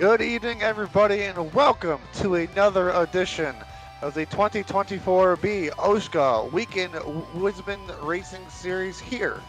Good evening, everybody, and welcome to another edition of the 2024B OSCA Weekend Woodsmen Racing Series here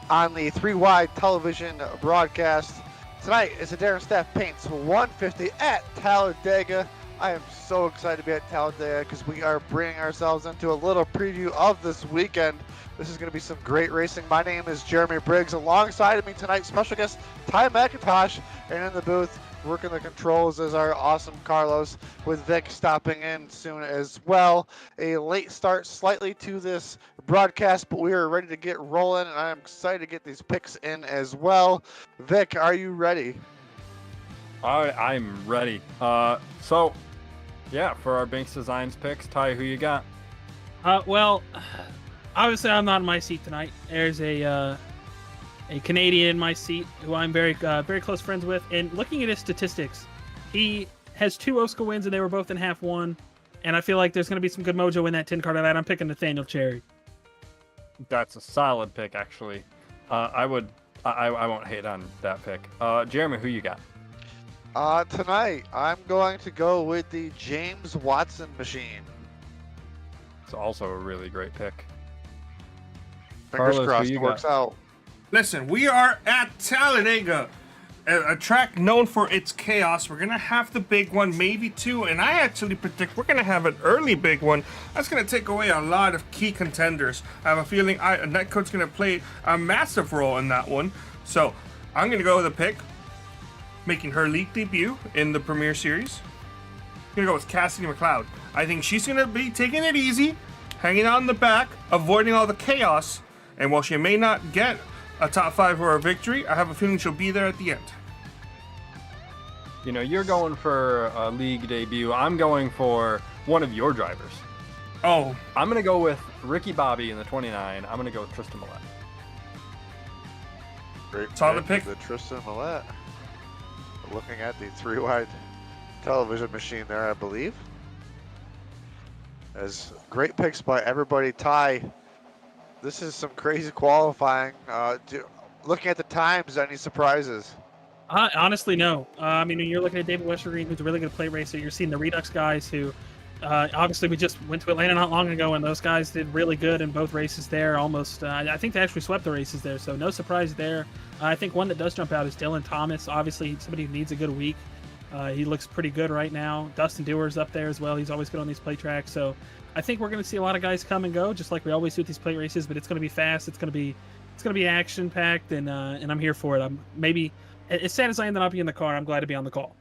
on the 3-Wide television broadcast. Tonight is the Darin Stapf Paints 150 at Talladega. I am so excited to be at Talladega because we are bringing ourselves into a little preview of this weekend. This is going to be some great racing. My name is Jeremy Briggs. Alongside of me tonight, special guest Ty McIntosh, and in the booth, working the controls is our awesome Carlos, with Vic stopping in soon as well. A late start slightly to this broadcast, but we are ready to get rolling, and I'm excited to get these picks in as well. Vic, are you ready? I'm ready. Yeah, for our Banks Designs picks, Ty, who you got? Well, obviously I'm not in my seat tonight. There's a Canadian in my seat who I'm very close friends with, and looking at his statistics, he has 2 OSCA wins and they were both in half one, and I feel like there's going to be some good mojo in that 10 card tonight. I'm picking Nathaniel Cherry. That's a solid pick, actually. I won't hate on that pick. Jeremy, who you got? Tonight, I'm going to go with the James Watson machine. It's also a really great pick. Fingers Carlos, crossed it works out. Listen, we are at Talladega, a track known for its chaos. We're going to have the big one, maybe 2, and I actually predict we're going to have an early big one. That's going to take away a lot of key contenders. I have a feeling Netcode's going to play a massive role in that one. So I'm going to go with a pick, making her league debut in the Premier Series. I'm going to go with Cassidy McLeod. I think she's going to be taking it easy, hanging out in the back, avoiding all the chaos, and while she may not get a top 5 or a victory, I have a feeling she'll be there at the end. You know, you're going for a league debut. I'm going for one of your drivers. Oh. I'm going to go with Ricky Bobby in the 29. I'm going to go with Tristan Millette. Great solid pick. The Tristan Millette. Looking at the 3-Wide television machine there, I believe. As great picks by everybody. Ty, this is some crazy qualifying. Looking at the times, any surprises? Honestly, no. I mean, when you're looking at David Westergreen, who's a really good plate racer, you're seeing the Redux guys who, obviously, we just went to Atlanta not long ago, and those guys did really good in both races there. Almost, I think they actually swept the races there, so no surprise there. I think one that does jump out is Dylan Thomas. Obviously, somebody who needs a good week. He looks pretty good right now. Dustin Dewar's up there as well. He's always good on these plate tracks, so I think we're going to see a lot of guys come and go, just like we always do with these plate races. But it's going to be fast. It's going to be action packed, and I'm here for it. I'm maybe as sad as I am that I'll be in the car. I'm glad to be on the call.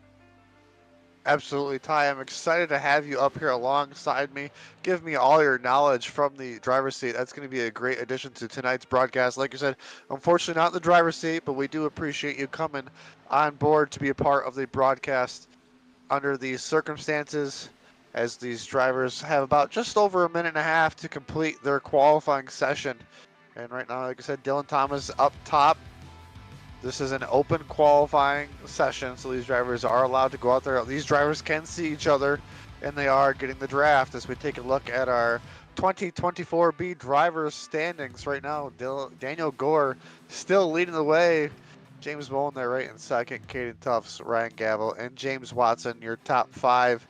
Absolutely, Ty. I'm excited to have you up here alongside me. Give me all your knowledge from the driver's seat. That's going to be a great addition to tonight's broadcast. Like you said, unfortunately not in the driver's seat, but we do appreciate you coming on board to be a part of the broadcast under these circumstances, as these drivers have about just over a minute and a half to complete their qualifying session. And right now, like I said, Dylan Thomas up top. This is an open qualifying session, so these drivers are allowed to go out there. These drivers can see each other, and they are getting the draft. As we take a look at our 2024B drivers standings right now, Daniel Gore still leading the way. James Mullen there right in second, Caden Tufts, Ryan Gavel, and James Watson, your top 5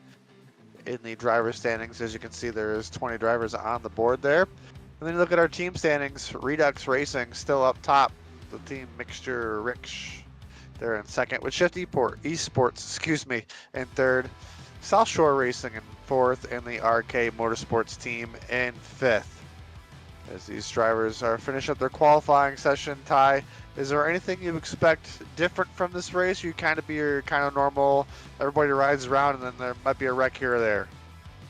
in the driver standings. As you can see, there is 20 drivers on the board there. And then you look at our team standings. Redux Racing still up top. The team mixture Rich there in second, with Shift Esports, in third. South Shore Racing in fourth, and the RK Motorsports team in fifth. As these drivers are finishing up their qualifying session, Ty, is there anything you expect different from this race? You kind of be your kind of normal, everybody rides around, and then there might be a wreck here or there.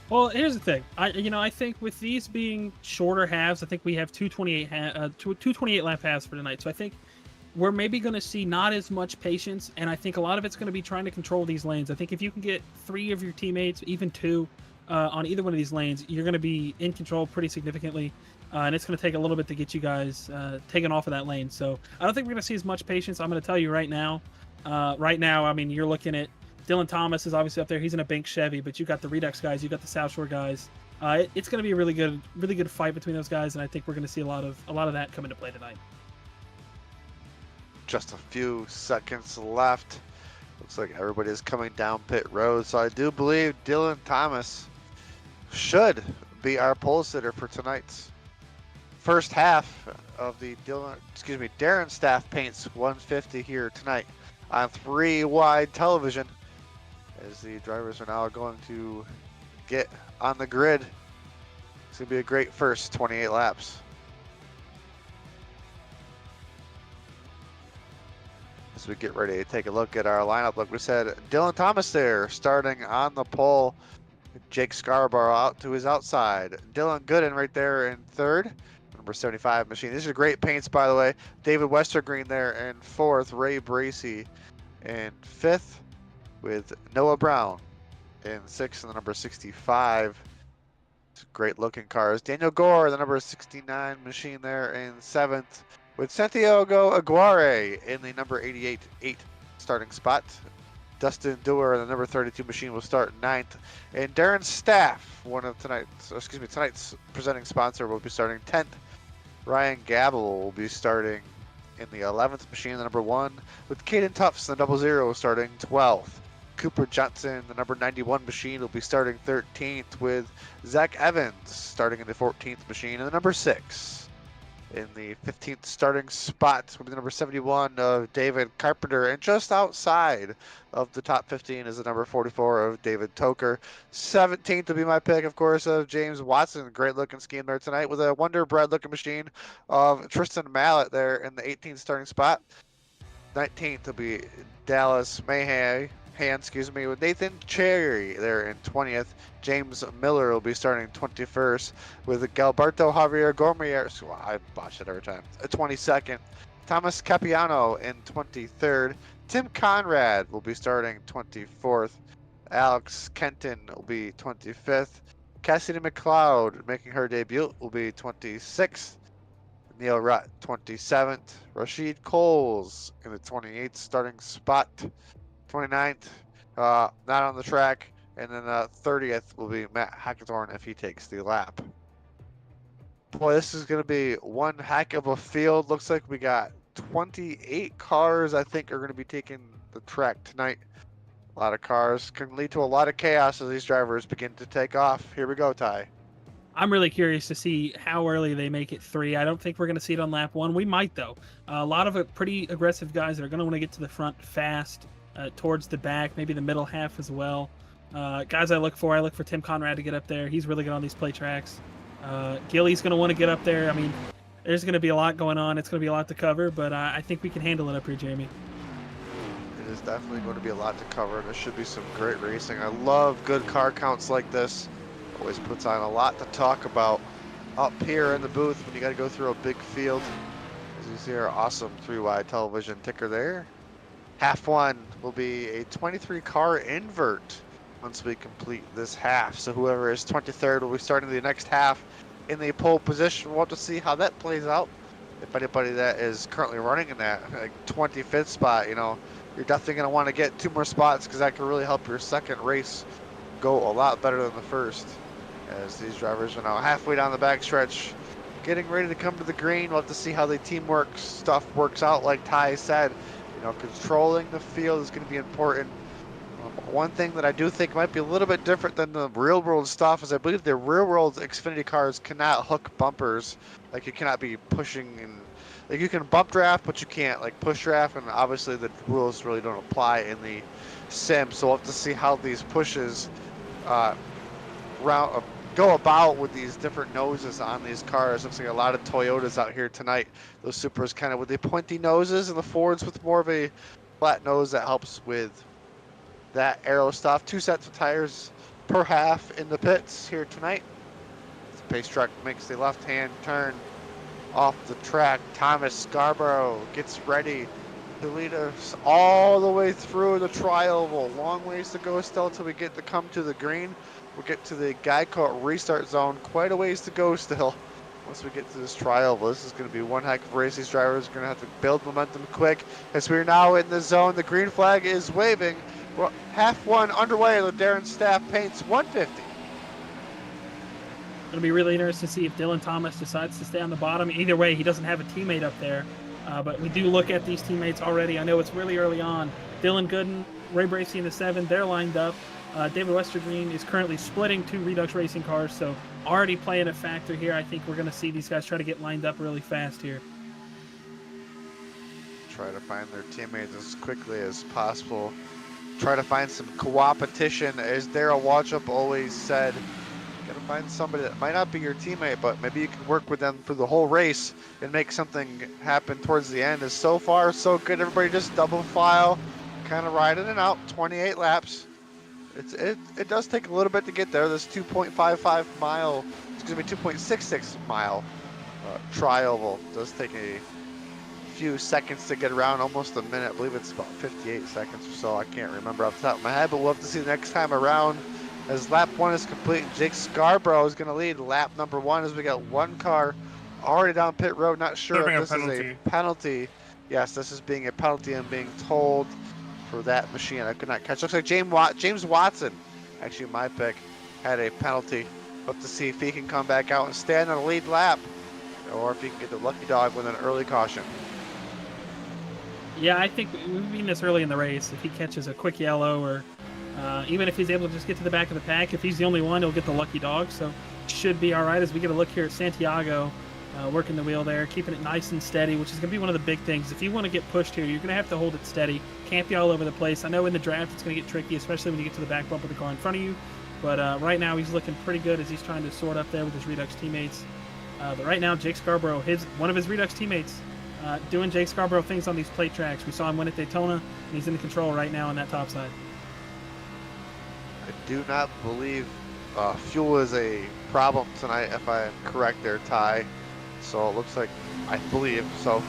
Well, here's the thing. I think with these being shorter halves, I think we have 228 lap halves for tonight. So I think we're maybe going to see not as much patience, and I think a lot of it's going to be trying to control these lanes. I think if you can get 3 of your teammates, even 2, on either one of these lanes, you're going to be in control pretty significantly, and it's going to take a little bit to get you guys taken off of that lane. So I don't think we're going to see as much patience. I'm going to tell you right now. I mean, you're looking at Dylan Thomas is obviously up there. He's in a Banks Chevy, but you got the Redux guys, you got the South Shore guys. It's going to be a really good fight between those guys, and I think we're going to see a lot of that come into play tonight. Just a few seconds left Looks like everybody is coming down pit road, so I do believe Dylan Thomas should be our pole sitter for tonight's first half of the Darin Stapf Paints 150 here tonight on 3 wide television, as the drivers are now going to get on the grid. It's gonna be a great first 28 laps. As we get ready to take a look at our lineup, like we said, Dylan Thomas there starting on the pole. Jake Scarborough out to his outside. Dylan Gooden right there in third. Number 75 machine. These are great paints, by the way. David Westergreen there in fourth. Ray Bracey in fifth, with Noah Brown in sixth, and the number 65. Great looking cars. Daniel Gore, the number 69 machine there in seventh, with Santiago Aguirre in the number 88 starting spot. Dustin Dewar, the number 32 machine, will start ninth. And Darin Stapf, tonight's presenting sponsor, will be starting 10th. Ryan Gabel will be starting in the 11th machine, the number 1, with Caden Tufts, the 00, starting 12th. Cooper Johnson, the number 91 machine, will be starting 13th, with Zach Evans starting in the 14th machine, and the number 6 in the 15th starting spot will be the number 71 of David Carpenter, and just outside of the top 15 is the number 44 of David Toker. 17th will be my pick, of course, of James Watson. Great looking scheme there tonight with a Wonder Bread looking machine of Tristan Mallet there in the 18th starting spot. 19th will be Dallas Mayhay, with Nathan Cherry there in 20th. James Miller will be starting 21st, with Galberto Javier Gormier, I botch it every time, 22nd. Thomas Capiano in 23rd. Tim Conrad will be starting 24th. Alex Kenton will be 25th. Cassidy McLeod, making her debut, will be 26th. Neil Rutt, 27th. Rashid Coles in the 28th starting spot. 29th, not on the track. And then 30th will be Matt Hackathorn if he takes the lap. Boy, this is going to be one heck of a field. Looks like we got 28 cars, I think, are going to be taking the track tonight. A lot of cars can lead to a lot of chaos as these drivers begin to take off. Here we go, Ty. I'm really curious to see how early they make it 3. I don't think we're going to see it on lap 1. We might, though. A lot of pretty aggressive guys that are going to want to get to the front fast, towards the back, maybe the middle half as well. Guys I look for Tim Conrad to get up there. He's really good on these play tracks. Gilly's going to want to get up there. I mean, there's going to be a lot going on. It's going to be a lot to cover, but I think we can handle it up here, Jamie. It is definitely going to be a lot to cover. There should be some great racing. I love good car counts like this. Always puts on a lot to talk about up here in the booth when you got to go through a big field. As you see our awesome 3-wide television ticker there. Half 1 will be a 23 car invert once we complete this half. So whoever is 23rd will be starting the next half in the pole position. We'll have to see how that plays out. If anybody that is currently running in that 25th spot, you're definitely going to want to get 2 more spots, because that can really help your second race go a lot better than the first. As these drivers are now halfway down the backstretch, getting ready to come to the green. We'll have to see how the teamwork stuff works out. Like Ty said, controlling the field is going to be important. One thing that I do think might be a little bit different than the real world stuff is I believe the real world Xfinity cars cannot hook bumpers. Like, you cannot be pushing, and like, you can bump draft, but you can't like push draft, and obviously the rules really don't apply in the sim. So we'll have to see how these pushes go about with these different noses on these cars. Looks like a lot of Toyotas out here tonight. Those Supras kind of with the pointy noses, and the Fords with more of a flat nose that helps with that aero stuff. 2 sets of tires per half in the pits here tonight. The pace truck makes the left-hand turn off the track. Thomas Scarborough gets ready to lead us all the way through the tri-oval. Long ways to go still until we get to come to the green. We'll get to the Geico restart zone. Quite a ways to go still once we get to this tri-oval. This is going to be one heck of a race. These drivers are going to have to build momentum quick as we're now in the zone. The green flag is waving. We're half 1 underway with Darin Stapf Paints 150. It'll be really interesting to see if Dylan Thomas decides to stay on the bottom. Either way, he doesn't have a teammate up there. But we do look at these teammates already. I know it's really early on. Dylan Gooden, Ray Bracey in the 7, they're lined up. David Westergreen is currently splitting 2 Redux Racing cars, so already playing a factor here. I think we're going to see these guys try to get lined up really fast here. Try to find their teammates as quickly as possible. Try to find some co-opetition. As Daryl Watchup always said, you gotta find somebody that might not be your teammate, but maybe you can work with them through the whole race and make something happen towards the end. Is so far so good. Everybody just double file, kind of riding it out. 28 laps. It does take a little bit to get there. This 2.55 mile, excuse me, 2.66 mile tri-oval does take a few seconds to get around, almost a minute. I believe it's about 58 seconds or so. I can't remember off the top of my head, but we'll have to see the next time around as lap 1 is complete. Jake Scarborough is going to lead lap number 1 as we got one car already down pit road. Not sure if this is a penalty. Yes, this is being a penalty and being told for that machine. I could not catch. Looks like James Watson, actually my pick, had a penalty. We'll have to see if he can come back out and stand on the lead lap, or if he can get the lucky dog with an early caution. Yeah, I think we've seen this early in the race. If he catches a quick yellow, or even if he's able to just get to the back of the pack, if he's the only one, he'll get the lucky dog. So should be all right as we get a look here at Santiago working the wheel there, keeping it nice and steady, which is going to be one of the big things. If you want to get pushed here, you're going to have to hold it steady. Can't be all over the place. I know in the draft it's going to get tricky, especially when you get to the back bump of the car in front of you. But right now he's looking pretty good as he's trying to sort up there with his Redux teammates. But right now, Jake Scarborough, one of his Redux teammates, doing Jake Scarborough things on these plate tracks. We saw him win at Daytona, and he's in the control right now on that top side. I do not believe fuel is a problem tonight, if I'm correct there, Ty. So it looks like, I believe, so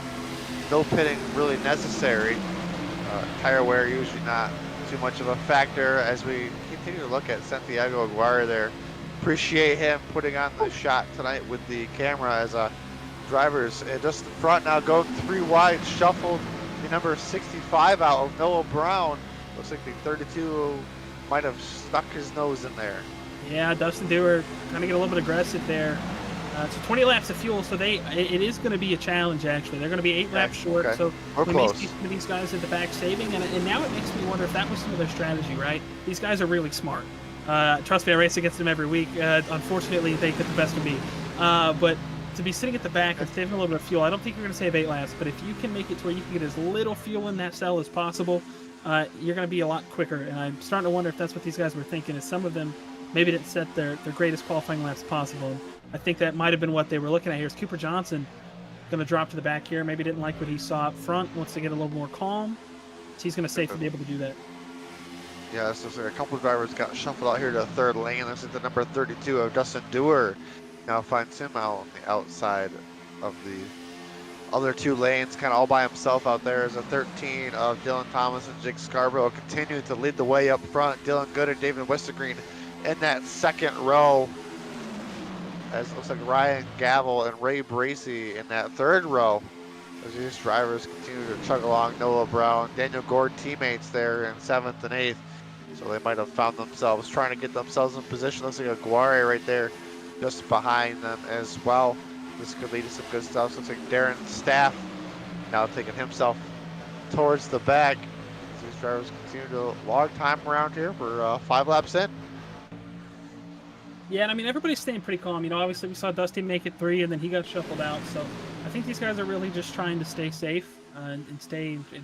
no pitting really necessary. Tire wear usually not too much of a factor as we continue to look at Santiago Aguirre there. Appreciate him putting on the shot tonight with the camera as drivers just in front now, go 3 wide, shuffled the number 65 out of Noah Brown. Looks like the 32 might have stuck his nose in there. Yeah, Dustin Dewar trying to get a little bit aggressive there. So 20 laps of fuel, so it is going to be a challenge, actually. They're going to be 8 laps short, okay. So We're we close. may see some of these guys at the back saving, and now it makes me wonder if that was some of their strategy, right? These guys are really smart. Trust me, I race against them every week. Unfortunately, they get the best of me. But to be sitting at the back and saving a little bit of fuel, I don't think you're going to save 8 laps, but if you can make it to where you can get as little fuel in that cell as possible, you're going to be a lot quicker. And I'm starting to wonder if that's what these guys were thinking, is some of them maybe didn't set their greatest qualifying laps possible. I think that might have been what they were looking at here. Is Cooper Johnson going to drop to the back here? Maybe didn't like what he saw up front, wants to get a little more calm. So he's going to safely be able to do that. Yeah, so a couple of drivers got shuffled out here to the third lane. This is the number 32 of Dustin Dewar. Now finds him out on the outside of the other 2 lanes, kind of all by himself out there. As a 13 of Dylan Thomas and Jake Scarborough continue to lead the way up front. Dylan Good and David Westergreen in that second row. As it looks like Ryan Gavel and Ray Bracey in that third row. As these drivers continue to chug along. Noah Brown, Daniel Gord teammates there in 7th and 8th. So they might have found themselves trying to get themselves in position. Looks like Aguirre right there just behind them as well. This could lead to some good stuff. Looks like Darin Stapf now taking himself towards the back. As these drivers continue to log time around here for 5 laps in. Yeah, and I mean, everybody's staying pretty calm. You know, obviously we saw Dusty make it 3, and then he got shuffled out. So I think these guys are really just trying to stay safe and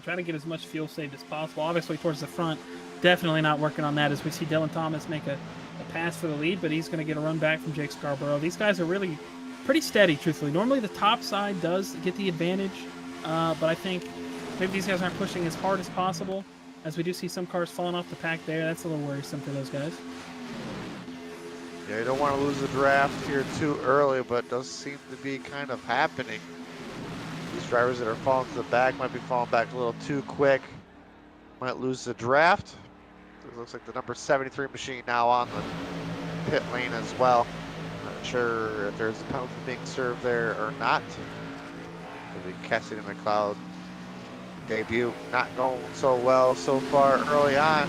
try to get as much fuel saved as possible. Obviously, towards the front, definitely not working on that as we see Dylan Thomas make a pass for the lead, but he's going to get a run back from Jake Scarborough. These guys are really pretty steady, truthfully. Normally the top side does get the advantage, but I think maybe these guys aren't pushing as hard as possible, as we do see some cars falling off the pack there. That's a little worrisome for those guys. Yeah, you don't want to lose the draft here too early, but it does seem to be kind of happening. These drivers that are falling to the back might be falling back a little too quick. Might lose the draft. It looks like the number 73 machine now on the pit lane as well. Not sure if there's a penalty being served there or not. It'll be Cassidy McLeod debut not going so well so far early on.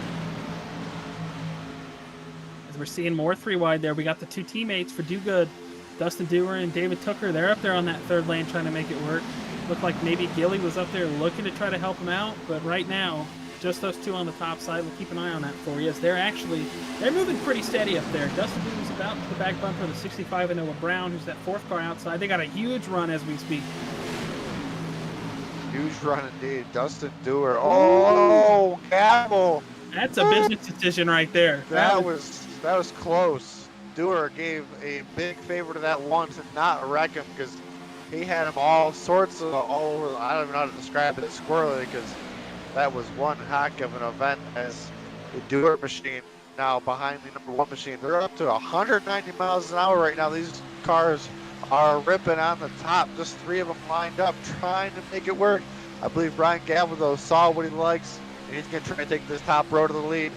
We're seeing more 3 wide there. We got the 2 teammates for Do Good, Dustin Dewar and David Tooker. They're up there on that 3rd lane trying to make it work. Looked like maybe Gilly was up there looking to try to help him out, but right now just those two on the top side. We'll keep an eye on that for you, as they're moving pretty steady up there. Dustin Boone's about to the back bumper, the 65 and Noah Brown, who's that fourth car outside. They got a huge run as we speak. Huge run indeed. Dustin Dewar. Oh, Gavel. That's a business decision right there. That was close. Dewar gave a big favor to that one to not wreck him, because he had him all sorts of all over. I don't even know how to describe it squirrely, because that was one heck of an event, as the Dewar machine now behind the number one machine. They're up to 190 miles an hour right now. These cars are ripping on the top. Just three of them lined up trying to make it work. I believe Brian Gavel, though, saw what he likes, and he's going to try to take this top row to the lead.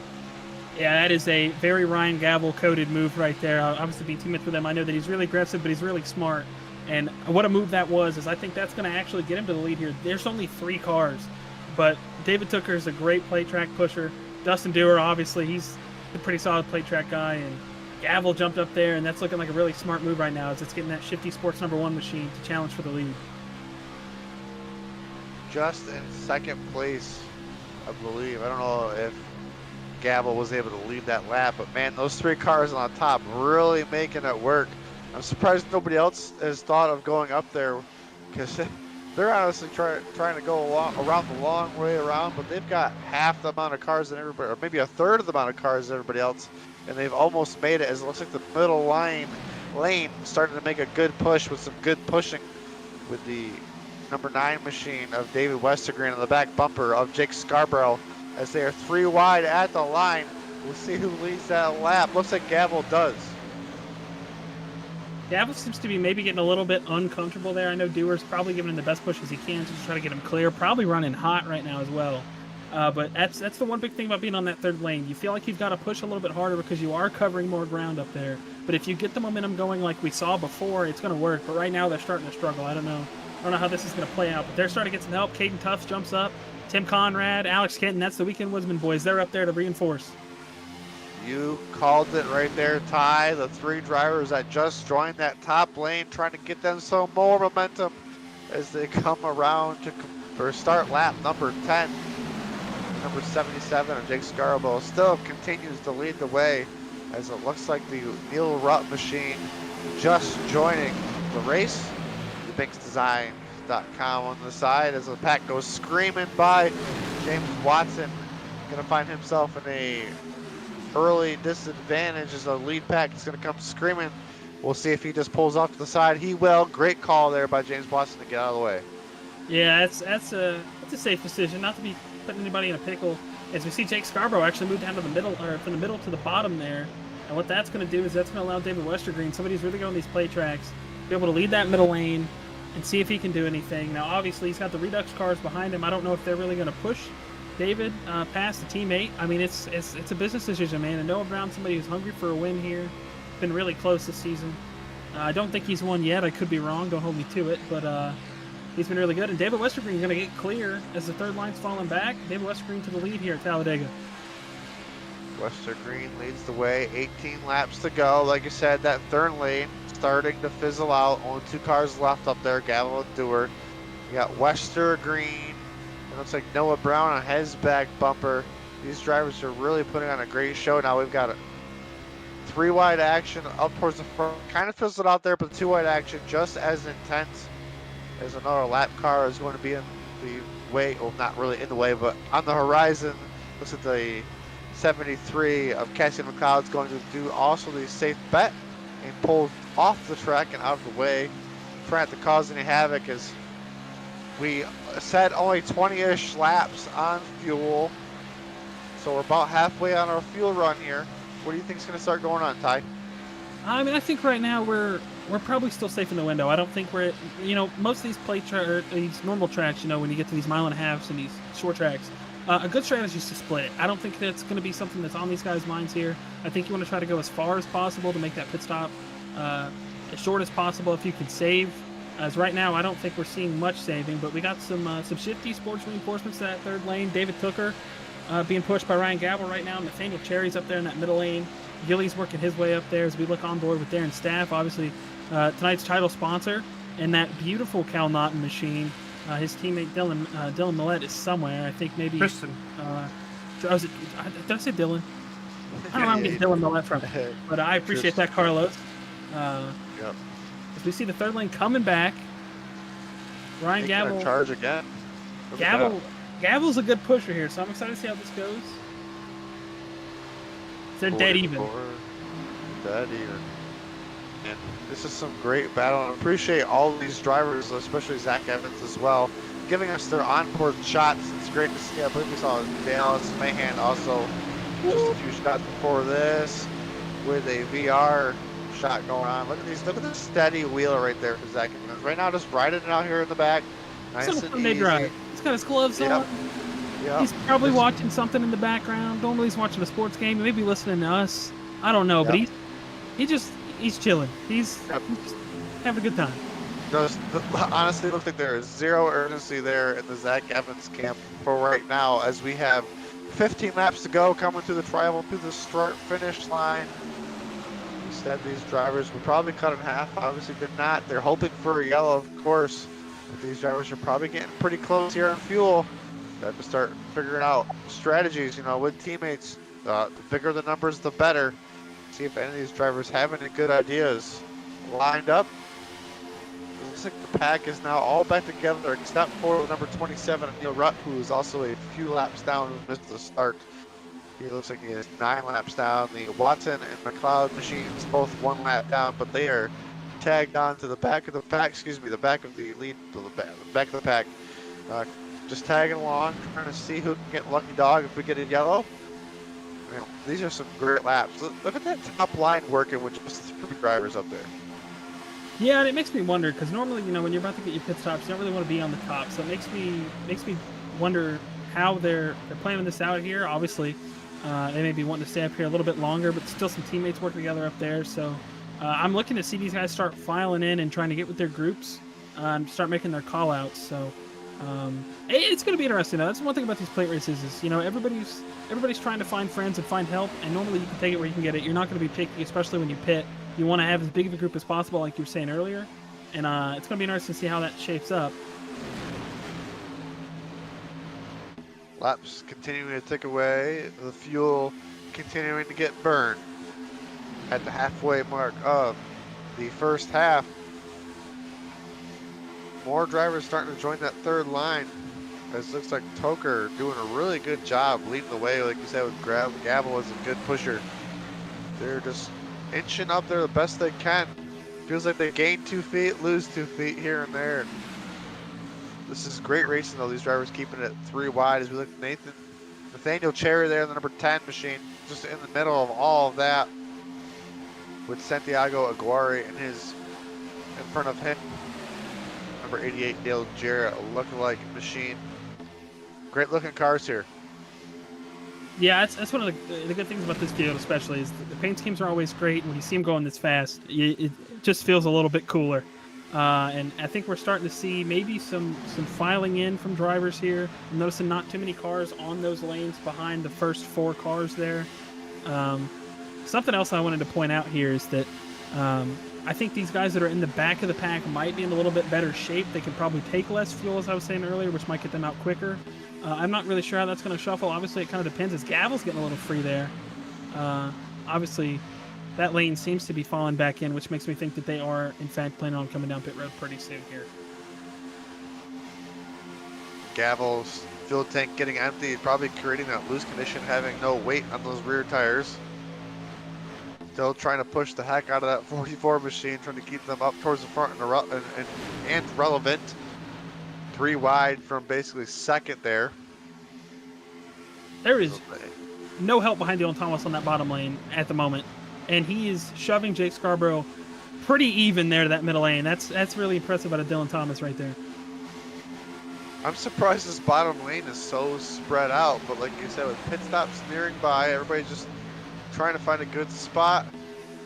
Yeah, that is a very Ryan Gavel-coded move right there. Obviously, being teammates with him, I know that he's really aggressive, but he's really smart. And what a move that was, is I think that's going to actually get him to the lead here. There's only 3 cars, but David Tooker is a great plate track pusher. Dustin Dewar, obviously, he's a pretty solid plate track guy, and Gavel jumped up there, and that's looking like a really smart move right now, as it's getting that Shifty Sports number 1 machine to challenge for the lead. Just in second place, I believe. I don't know if Gavel was able to lead that lap, but man, those 3 cars on top really making it work. I'm surprised nobody else has thought of going up there, because they're honestly trying to go around the long way around, but they've got half the amount of cars than everybody, or maybe a third of the amount of cars than everybody else, and they've almost made it, as it looks like the middle lane starting to make a good push with some good pushing with the number 9 machine of David Westergren and the back bumper of Jake Scarborough, as they are 3 wide at the line. We'll see who leads that lap. Looks like Gavel does. Gavel seems to be maybe getting a little bit uncomfortable there. I know Dewar's probably giving him the best push as he can to try to get him clear. Probably running hot right now as well. But that's the one big thing about being on that third lane. You feel like you've got to push a little bit harder because you are covering more ground up there. But if you get the momentum going like we saw before, it's going to work. But right now they're starting to struggle. I don't know how this is going to play out. But they're starting to get some help. Caden Tufts jumps up. Tim Conrad, Alex Kenton. That's the Weekend Woodsman boys. They're up there to reinforce. You called it right there, Ty. The 3 drivers that just joined that top lane, trying to get them some more momentum as they come around to start lap number 10. Number 77 of Jake Scarborough still continues to lead the way, as it looks like the Neil Rutt machine just joining the race. TheBinksDesign.com on the side as the pack goes screaming by. James Watson going to find himself in a early disadvantage as the lead pack is going to come screaming. We'll see if he just pulls off to the side. He will. Great call there by James Watson to get out of the way. Yeah, that's a safe decision, not to be putting anybody in a pickle. As we see Jake Scarborough actually move down to the middle, or from the middle to the bottom there. And what that's going to do is that's going to allow David Westergren, somebody who's really good on these play tracks, be able to lead that middle lane and see if he can do anything. Now, obviously, he's got the Redux cars behind him. I don't know if they're really going to push David past the teammate. I mean, it's a business decision, man. And Noah Brown, somebody who's hungry for a win here, been really close this season. I don't think he's won yet. I could be wrong. Don't hold me to it. But he's been really good. And David Westergren is going to get clear as the third line's falling back. David Westergren to the lead here at Talladega. Westergren leads the way. 18 laps to go. Like you said, that third lane starting to fizzle out. Only 2 cars left up there. Gavel and Dewar. You got Westergren. It looks like Noah Brown on his back bumper. These drivers are really putting on a great show. Now we've got a 3 wide action up towards the front. Kind of fizzled out there, but 2 wide action just as intense. As another lap car is going to be in the way, well, not really in the way, but on the horizon. Looks like the 73 of Cassie McLeod is going to do also the safe bet and pull off the track and out of the way. Trying not to cause any havoc, as we said only 20-ish laps on fuel. So we're about halfway on our fuel run here. What do you think is going to start going on, Ty? I mean, I think right now we're probably still safe in the window. I don't think we're, most of these these normal tracks, when you get to these 1.5 miles and these short tracks, a good strategy is to split it. I don't think that's going to be something that's on these guys' minds here. I think you want to try to go as far as possible to make that pit stop as short as possible if you can save. As right now, I don't think we're seeing much saving, but we got some shifty sports reinforcements to that third lane. David Tooker being pushed by Ryan Gavel right now. Nathaniel Cherry's up there in that middle lane. Gilly's working his way up there as we look on board with Darin Stapf, obviously tonight's title sponsor, and that beautiful Cal Naughton machine. His teammate Dylan Millette is somewhere. I think maybe. Kristen. Did I say Dylan? I don't know where I'm getting Dylan Millette from, but I appreciate that, Carlos. Yep. As we see the third lane coming back, Ryan Taking a Gavel. charge again. Look at Gavel's a good pusher here, so I'm excited to see how this goes. They're that. dead even. 44. Dead even. And this is some great battle. And I appreciate all these drivers, especially Zach Evans as well, giving us their onboard shots. It's great to see. I believe we saw Dallas Mahan also just a few shots before this with a VR shot going on. Look at these. Look at the steady wheel right there for Zach Evans. Right now, just riding it out here in the back. Nice and easy. Drive. He's got his gloves on. Yep. He's probably watching something in the background. Normally he's watching a sports game. Maybe listening to us. I don't know, but he's chilling. He's just having a good time. Honestly, it looks like there is zero urgency there in the Zach Evans camp for right now, as we have 15 laps to go coming through the tribal, through the start finish line. Instead, these drivers would probably cut in half. Obviously, they're not. They're hoping for a yellow, of course. But these drivers are probably getting pretty close here on fuel. They have to start figuring out strategies, with teammates. The bigger the numbers, the better. See if any of these drivers have any good ideas lined up. It looks like the pack is now all back together except for number 27, Neil Rutt, who is also a few laps down and missed the start. He looks like he is 9 laps down. The Watson and McLeod machines both 1 lap down, but they are tagged on to the back of the pack. The back of the lead, to the back of the pack. Just tagging along, trying to see who can get lucky dog if we get a yellow. These are some great laps. Look at that top line working with just 3 drivers up there. Yeah, and it makes me wonder, because normally, when you're about to get your pit stops, you don't really want to be on the top. So it makes me wonder how they're planning this out here. Obviously, they may be wanting to stay up here a little bit longer, but still some teammates working together up there. So I'm looking to see these guys start filing in and trying to get with their groups and start making their call outs. So it's going to be interesting. That's one thing about these plate races is, everybody's trying to find friends and find help, and normally you can take it where you can get it. You're not going to be picky, especially when you pit. You want to have as big of a group as possible, like you were saying earlier, and it's going to be interesting to see how that shapes up. Laps continuing to tick away, the fuel continuing to get burned. At the halfway mark of the first half, more drivers starting to join that third line. As it looks like Toker doing a really good job leading the way, like you said, with Gavel as a good pusher. They're just inching up there the best they can. Feels like they gain 2 feet, lose 2 feet here and there. This is great racing though. These drivers keeping it 3 wide as we look at Nathaniel Cherry there, the number 10 machine, just in the middle of all of that, with Santiago Aguirre in front of him. Number 88, Dale Jarrett, a lookalike machine. Great looking cars here. Yeah, that's one of the good things about this field, especially, is the paint schemes are always great. When you see them going this fast, it just feels a little bit cooler. And I think we're starting to see maybe some filing in from drivers here. I'm noticing not too many cars on those lanes behind the first 4 cars there. Something else I wanted to point out here is that I think these guys that are in the back of the pack might be in a little bit better shape. They can probably take less fuel, as I was saying earlier, which might get them out quicker. I'm not really sure how that's going to shuffle. Obviously, it kind of depends, as Gavel's getting a little free there. Obviously, that lane seems to be falling back in, which makes me think that they are, in fact, planning on coming down pit road pretty soon here. Gavel's fuel tank getting empty, probably creating that loose condition, having no weight on those rear tires. Still trying to push the heck out of that 44 machine, trying to keep them up towards the front and relevant. 3 wide from basically second there. There is no help behind Dylan Thomas on that bottom lane at the moment, and he is shoving Jake Scarborough pretty even there to that middle lane. That's really impressive out of Dylan Thomas right there. I'm surprised this bottom lane is so spread out, but like you said, with pit stops nearing by, everybody's just trying to find a good spot,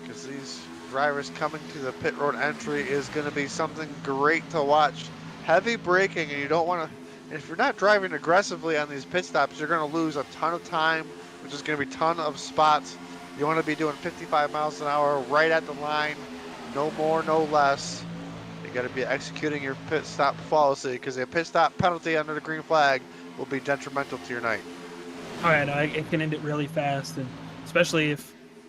because these drivers coming to the pit road entry is going to be something great to watch. Heavy braking, and you don't want to, if you're not driving aggressively on these pit stops, you're going to lose a ton of time, which is going to be a ton of spots. You want to be doing 55 miles an hour right at the line, no more, no less. You got to be executing your pit stop flawlessly because a pit stop penalty under the green flag will be detrimental to your night. All right, it can end it really fast, and especially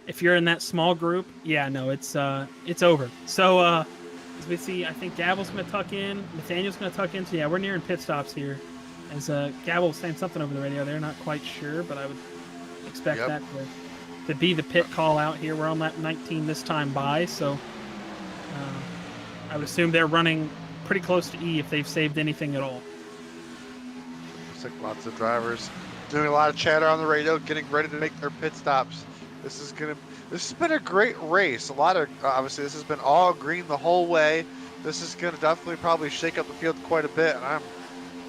if you're in that small group, yeah, no, it's over. So as we see, I think Gavel's going to tuck in, Nathaniel's going to tuck in. So yeah, we're nearing pit stops here. As Gavel was saying something over the radio, they're not quite sure, but I would expect that to be the pit call out here. We're on lap 19 this time by, so I would assume they're running pretty close to E if they've saved anything at all. Looks like lots of drivers doing a lot of chatter on the radio, getting ready to make their pit stops. This has been a great race. A lot of obviously this has been all green the whole way. This is gonna definitely probably shake up the field quite a bit, and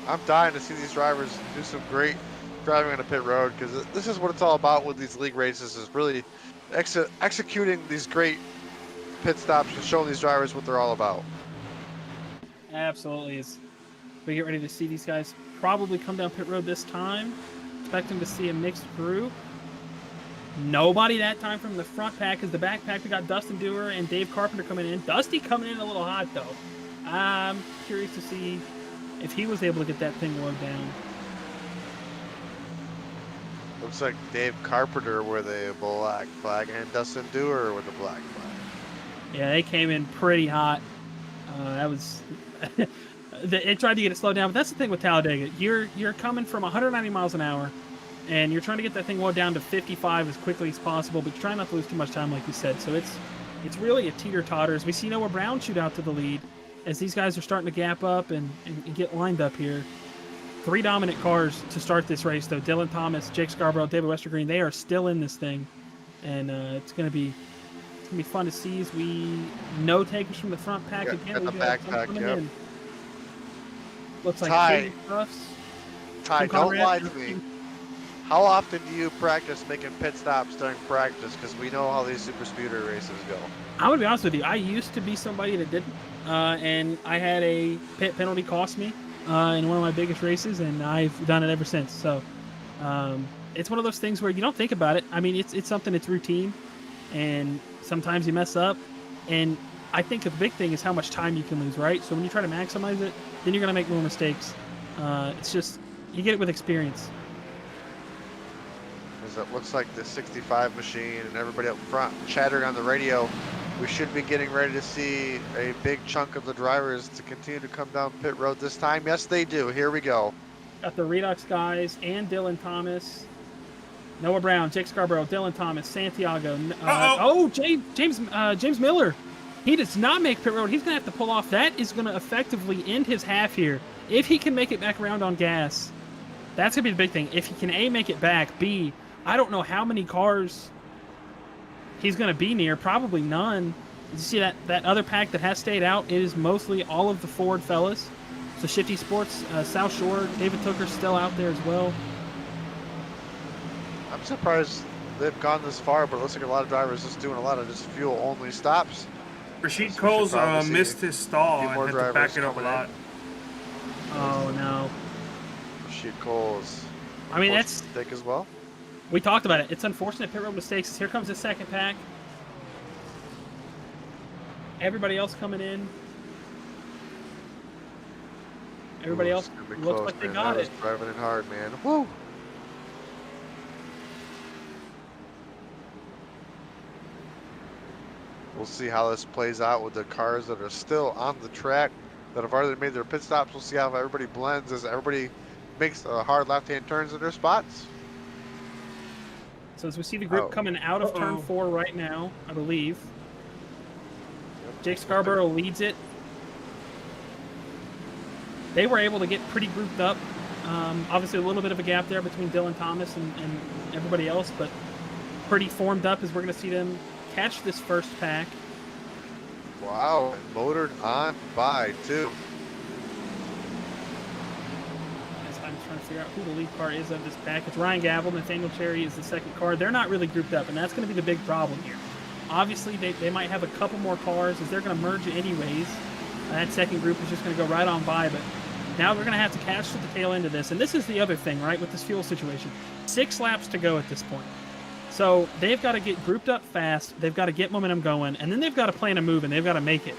I'm dying to see these drivers do some great driving on the pit road, because this is what it's all about with these league races, is really executing these great pit stops and showing these drivers what they're all about. Absolutely. As we get ready to see these guys probably come down pit road this time, expecting to see a mixed group. Nobody that time from the front pack, because the back pack we got Dustin Dewar and Dave Carpenter coming in. Dusty coming in a little hot though. I'm curious to see if he was able to get that thing low down. Looks like Dave Carpenter with a black flag and Dustin Dewar with a black flag. Yeah, they came in pretty hot. That was it tried to get it slowed down, but that's the thing with Talladega. You're coming from 190 miles an hour, and you're trying to get that thing low down to 55 as quickly as possible, but you're trying not to lose too much time, like you said. So it's really a teeter-totter. As we see Noah Brown shoot out to the lead, as these guys are starting to gap up and get lined up here. 3 dominant cars to start this race, though. Dylan Thomas, Jake Scarborough, David Westergreen, they are still in this thing, and it's gonna be fun to see as we no takers from the front pack again. The back pack, yep. Looks like Ty, Ty, don't lie to me. How often do you practice making pit stops during practice? Because we know how these super speeder races go. I'm gonna be honest with you. I used to be somebody that didn't, and I had a pit penalty cost me in one of my biggest races, and I've done it ever since. So it's one of those things where you don't think about it. I mean, it's something that's routine, and sometimes you mess up. And I think the big thing is how much time you can lose, right? So when you try to maximize it, then you're gonna make more mistakes. It's just you get it with experience. As it looks like the 65 machine and everybody up front chattering on the radio, we should be getting ready to see a big chunk of the drivers to continue to come down pit road this time. Yes, they do. Here we go. Got the Redux guys and Dylan Thomas, Noah Brown, Jake Scarborough, Dylan Thomas, Santiago. James Miller. He does not make pit road. He's going to have to pull off. That is going to effectively end his half here. If he can make it back around on gas, that's going to be the big thing. If he can A, make it back, B, I don't know how many cars he's going to be near. Probably none. You see that other pack that has stayed out? It is mostly all of the Ford fellas. So Shifty Sports, South Shore, David Tooker's still out there as well. I'm surprised they've gone this far, but it looks like a lot of drivers just doing a lot of just fuel-only stops. Rashid So Cole's missed see his stall few and more had to back drivers it up a coming in. lot. Oh, no. Rashid Cole's I mean, that's... mistake as well. We talked about it. It's unfortunate pit road mistakes. Here comes the second pack. Everybody else coming in. Everybody else looks like they got it. Driving it hard, man. Woo! We'll see how this plays out with the cars that are still on the track that have already made their pit stops. We'll see how everybody blends as everybody makes hard left-hand turns in their spots. So as we see the group coming out of turn 4 right now, I believe. Jake Scarborough leads it. They were able to get pretty grouped up. Obviously a little bit of a gap there between Dylan Thomas and everybody else, but pretty formed up as we're going to see them catch this first pack. Wow, and motored on by, too. I'm trying to figure out who the lead car is of this pack. It's Ryan Gavel. Nathaniel Cherry is the second car. They're not really grouped up, and that's going to be the big problem here. Obviously, they might have a couple more cars as they're going to merge anyways. That second group is just going to go right on by, but now we're going to have to catch to the tail end of this. And this is the other thing, right, with this fuel situation. 6 laps to go at this point. So they've got to get grouped up fast. They've got to get momentum going, and then they've got to plan a move, and they've got to make it.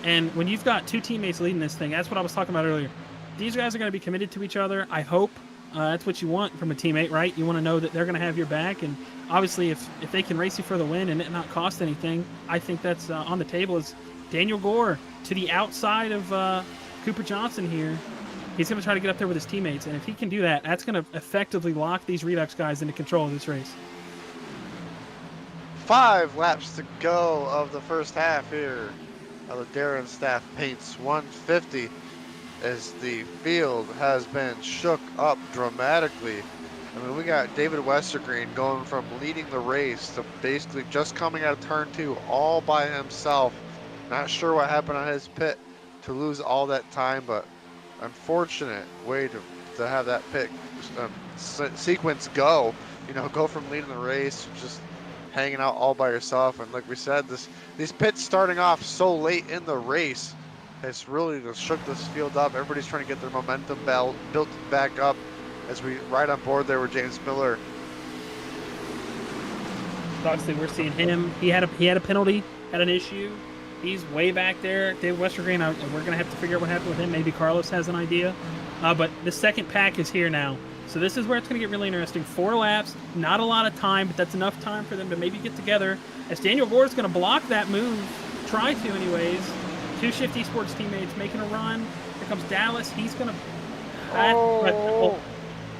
And when you've got two teammates leading this thing, that's what I was talking about earlier. These guys are going to be committed to each other. I hope that's what you want from a teammate, right? You want to know that they're going to have your back. And obviously, if they can race you for the win and it not cost anything, I think that's on the table. Is Daniel Gore to the outside of Cooper Johnson here. He's going to try to get up there with his teammates. And if he can do that, that's going to effectively lock these Redux guys into control of this race. 5 laps to go of the first half here. The Darin Stapf paints 150 as the field has been shook up dramatically. I mean, we got David Westergreen going from leading the race to basically just coming out of turn 2 all by himself. Not sure what happened on his pit to lose all that time, but unfortunate way to have that pit sequence go. You know, go from leading the race to just hanging out all by yourself. And like we said, these pits starting off so late in the race, it's really just shook this field up. Everybody's trying to get their momentum built back up as we ride on board there with James Miller. Obviously, we're seeing him. He had a penalty, had an issue. He's way back there. David Westergreen, we're going to have to figure out what happened with him. Maybe Carlos has an idea. But the second pack is here now. So this is where it's going to get really interesting. 4 laps, not a lot of time, but that's enough time for them to maybe get together. As Daniel Gore is going to block that move, try to anyways. 2 Shift Esports teammates making a run. Here comes Dallas. He's going to... Oh!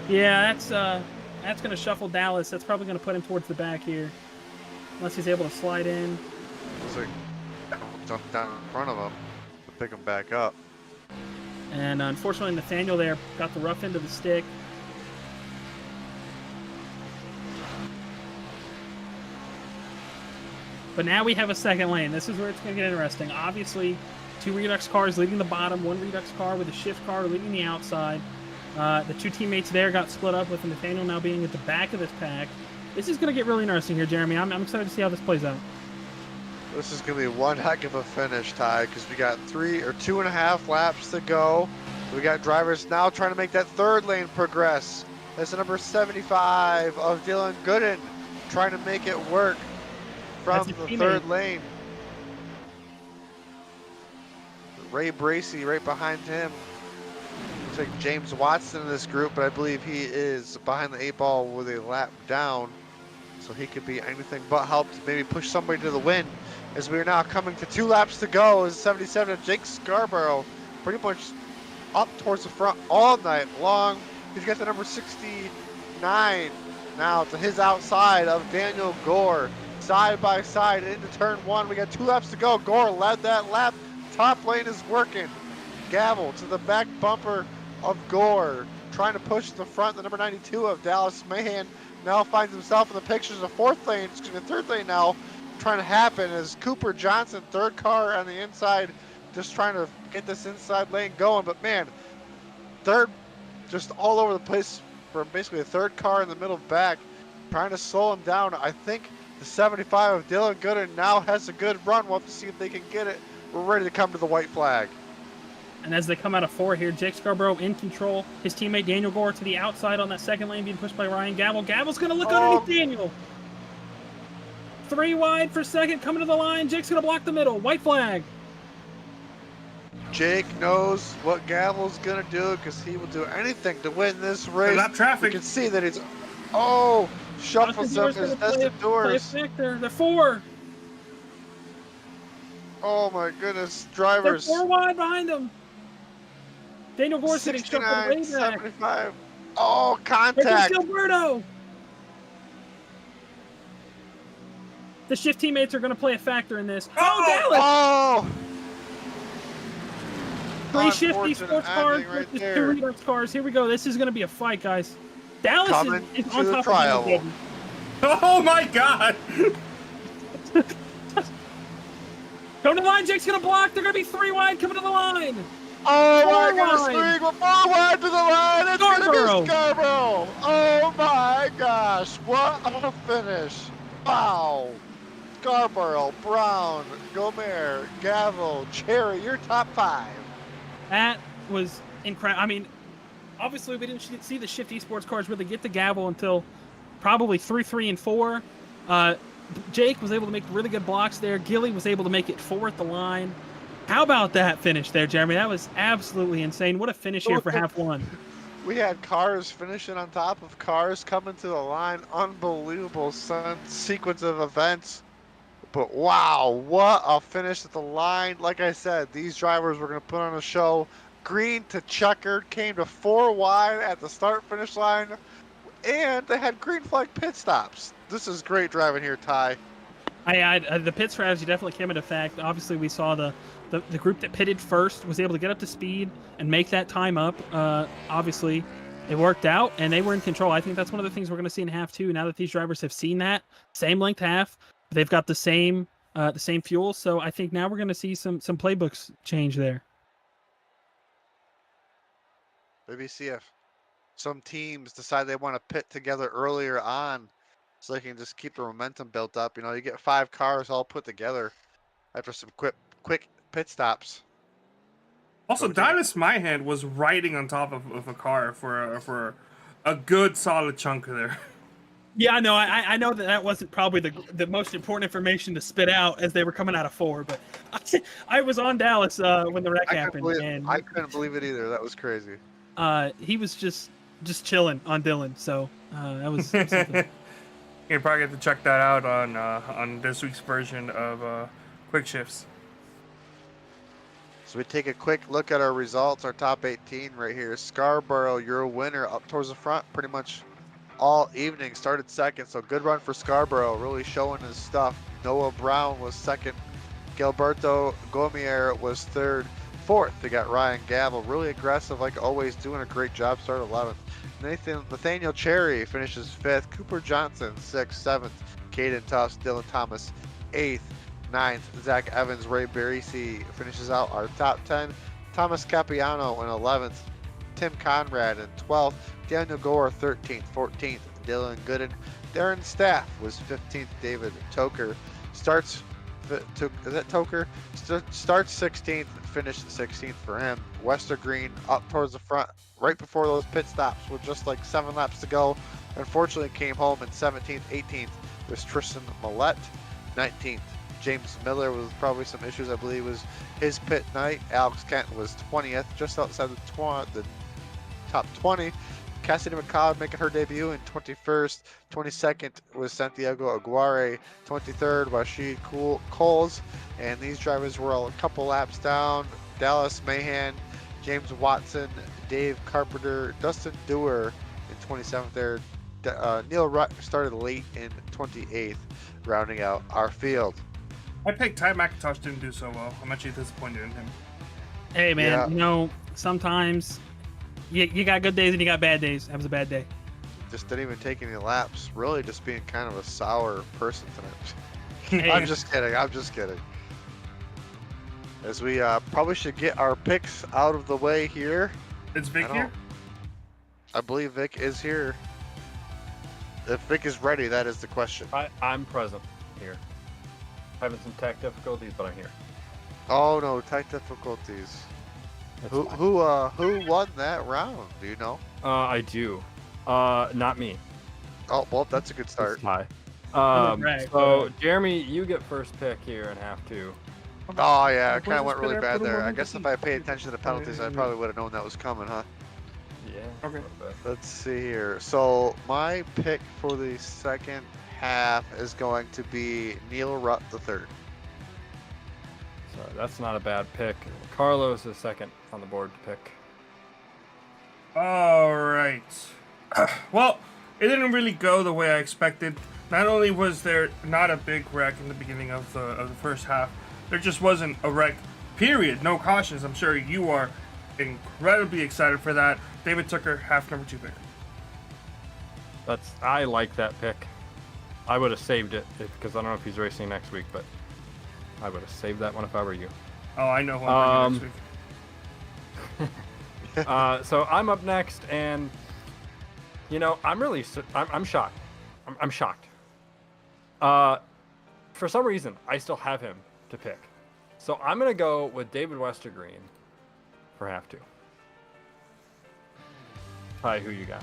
Yeah, that's going to shuffle Dallas. That's probably going to put him towards the back here. Unless he's able to slide in. Looks like jump down in front of him to pick him back up. And unfortunately, Nathaniel there got the rough end of the stick. But now we have a second lane. This is where it's going to get interesting. Obviously, 2 Redux cars leading the bottom, 1 Redux car with a shift car leading the outside. The 2 teammates there got split up with Nathaniel now being at the back of this pack. This is going to get really interesting here, Jeremy. I'm excited to see how this plays out. This is going to be one heck of a finish, Ty, because we got 2.5 laps to go. We got drivers now trying to make that third lane progress. That's the number 75 of Dylan Gooden trying to make it work from the third lane. Ray Bracey right behind him. Looks like James Watson in this group, but I believe he is behind the 8 ball with a lap down. So he could be anything but help to maybe push somebody to the win. As we are now coming to 2 laps to go, is 77 of Jake Scarborough pretty much up towards the front all night long. He's got the number 69 now to his outside of Daniel Gore. Side by side into turn 1. We got 2 laps to go. Gore led that lap. Top lane is working. Gavel to the back bumper of Gore. Trying to push to the front. The number 92 of Dallas Mahan now finds himself in the pictures of third lane now. Trying to happen as Cooper Johnson, 3rd car on the inside, just trying to get this inside lane going. But man, 3rd just all over the place for basically a 3rd car in the middle back, trying to slow him down. I think the 75 of Dylan Gooden now has a good run. We'll have to see if they can get it. We're ready to come to the white flag. And as they come out of 4 here, Jake Scarborough in control. His teammate Daniel Gore to the outside on that 2nd lane being pushed by Ryan Gavel. Gavel's going to look underneath Daniel. 3 wide for 2nd, coming to the line. Jake's going to block the middle. White flag. Jake knows what Gavel's going to do because he will do anything to win this race. Not traffic. You can see that he's... Oh! Shuffles up his nested doors. They're 4. Oh my goodness, drivers. They're 4 wide behind them. Daniel Gore's getting shuffled way back. 75. Oh, Here contact. comes Gilberto. The shift teammates are going to play a factor in this. Oh, Dallas! Oh! 3 shifty sports cars right versus there. 2 Redux cars. Here we go. This is going to be a fight, guys. Dallas Coming is to on the top trial. of Daniel Gooden. Oh my God! Go to the line. Jake's going to block. They're going to be 3 wide coming to the line. Oh my 4 goodness, wide. 4 wide to the line. It's going to Scarborough. be Scarborough. Oh my gosh, what a finish. Wow. Scarborough, Brown, Gomer, Gavel, Cherry, your top 5. That was incredible. I mean, obviously we didn't see the Shift Esports cars really get the Gavel until probably 3, 3, and 4. Jake was able to make really good blocks there. Gilly was able to make it 4 at the line. How about that finish there, Jeremy? That was absolutely insane. What a finish here for half one. We had cars finishing on top of cars coming to the line. Unbelievable sequence of events. But wow, what a finish at the line. Like I said, these drivers were going to put on a show. Green to checkered, came to 4 wide at the start-finish line, and they had green flag pit stops. This is great driving here, Ty. The pit strategy definitely came into effect. Obviously, we saw the group that pitted first was able to get up to speed and make that time up. Obviously, it worked out, and they were in control. I think that's one of the things we're going to see in half two. Now that these drivers have seen that same length half, they've got the same fuel. So I think now we're going to see some playbooks change there. Maybe see if some teams decide they want to pit together earlier on, so they can just keep the momentum built up. You know, you get 5 cars all put together after some quick pit stops. Also, Dallas Myhand was riding on top of a car for a good solid chunk there. Yeah, I know. I know that wasn't probably the most important information to spit out as they were coming out of 4, but I was on Dallas when the wreck happened, and I couldn't believe it either. That was crazy. He was just chilling on Dylan, so that was something. You probably have to check that out on this week's version of Quick Shifts. So we take a quick look at our results, our top 18 right here. Scarborough, your winner, up towards the front pretty much all evening, started second, so good run for Scarborough, really showing his stuff. Noah Brown was second, Gilberto Gomier was third. Fourth, they got Ryan Gavel, really aggressive like always, doing a great job, started 11th. Nathaniel Cherry finishes 5th, Cooper Johnson 6th, 7th, Caden Tufts, Dylan Thomas 8th, 9th, Zach Evans, Ray Barisi finishes out our top 10, Thomas Capiano in 11th, Tim Conrad in 12th, Daniel Gore 13th, 14th, Dylan Gooden, Darin Stapf was 15th, David Toker starts 16th, finished 16th for him. Wester Green up towards the front right before those pit stops with just like 7 laps to go. Unfortunately came home in 17th, 18th was Tristan Millette, 19th. James Miller was probably some issues, I believe was his pit night. Alex Kent was 20th, just outside the top 20. Cassidy McCobb making her debut in 21st. 22nd was Santiago Aguirre. 23rd was Rashid Coles. And these drivers were all a couple laps down. Dallas Mahan, James Watson, Dave Carpenter, Dustin Dewar in 27th there. Neil Rutt started late in 28th, rounding out our field. I picked Ty McIntosh, didn't do so well. I'm actually disappointed in him. Hey, man, Yeah. you know, sometimes you got good days and you got bad days. That was a bad day. Just didn't even take any laps. Really just being kind of a sour person tonight. Hey, I'm just kidding. As we probably should get our picks out of the way here. Is Vic here? I believe Vic is here. If Vic is ready, that is the question. I'm present here. Having some tech difficulties, but I'm here. Oh no, tech difficulties. That's Who fine. won that round? Do you know? I do. Not me. Oh well, that's a good start. Hi. brag, So Jeremy, you get first pick here in half 2. Oh yeah, it kind of went really bad there. I guess if I paid attention to the penalties, I probably would have known that was coming, huh? Yeah. Okay. Let's see here. So my pick for the second half is going to be Neil Rutt III. So that's not a bad pick. Carlos is second on the board to pick. All right. Well, it didn't really go the way I expected. Not only was there not a big wreck in the beginning of the first half, there just wasn't a wreck, period. No cautions. I'm sure you are incredibly excited for that. David Tucker, half number 2 pick. I like that pick. I would have saved it because I don't know if he's racing next week, but I would have saved that one if I were you. Oh, I know who I'm bringing next week. So I'm up next, and you know I'm shocked. I'm shocked. For some reason, I still have him to pick, so I'm gonna go with David Westergreen for half 2. Hi, who you got?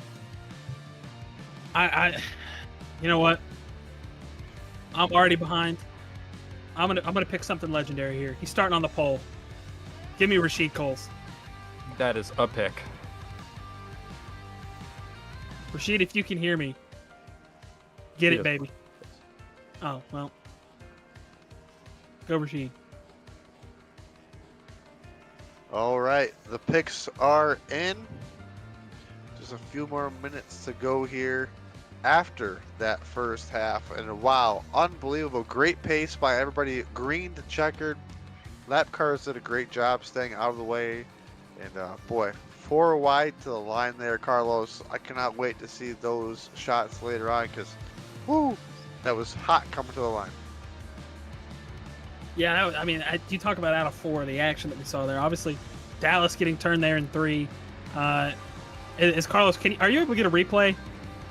You know what? I'm already behind. I'm gonna pick something legendary here. He's starting on the pole. Give me Rashid Coles. That is a pick. Rashid, if you can hear me, get it, Yes. baby. Oh, well. Go, Rashid. All right, the picks are in. Just a few more minutes to go here after that first half. And wow, unbelievable. Great pace by everybody. Green to checkered. Lap cars did a great job staying out of the way. And boy, 4 wide to the line there, Carlos. I cannot wait to see those shots later on because, woo, that was hot coming to the line. Yeah, I mean, you talk about out of 4, the action that we saw there. Obviously, Dallas getting turned there in 3. Is Carlos? Are you able to get a replay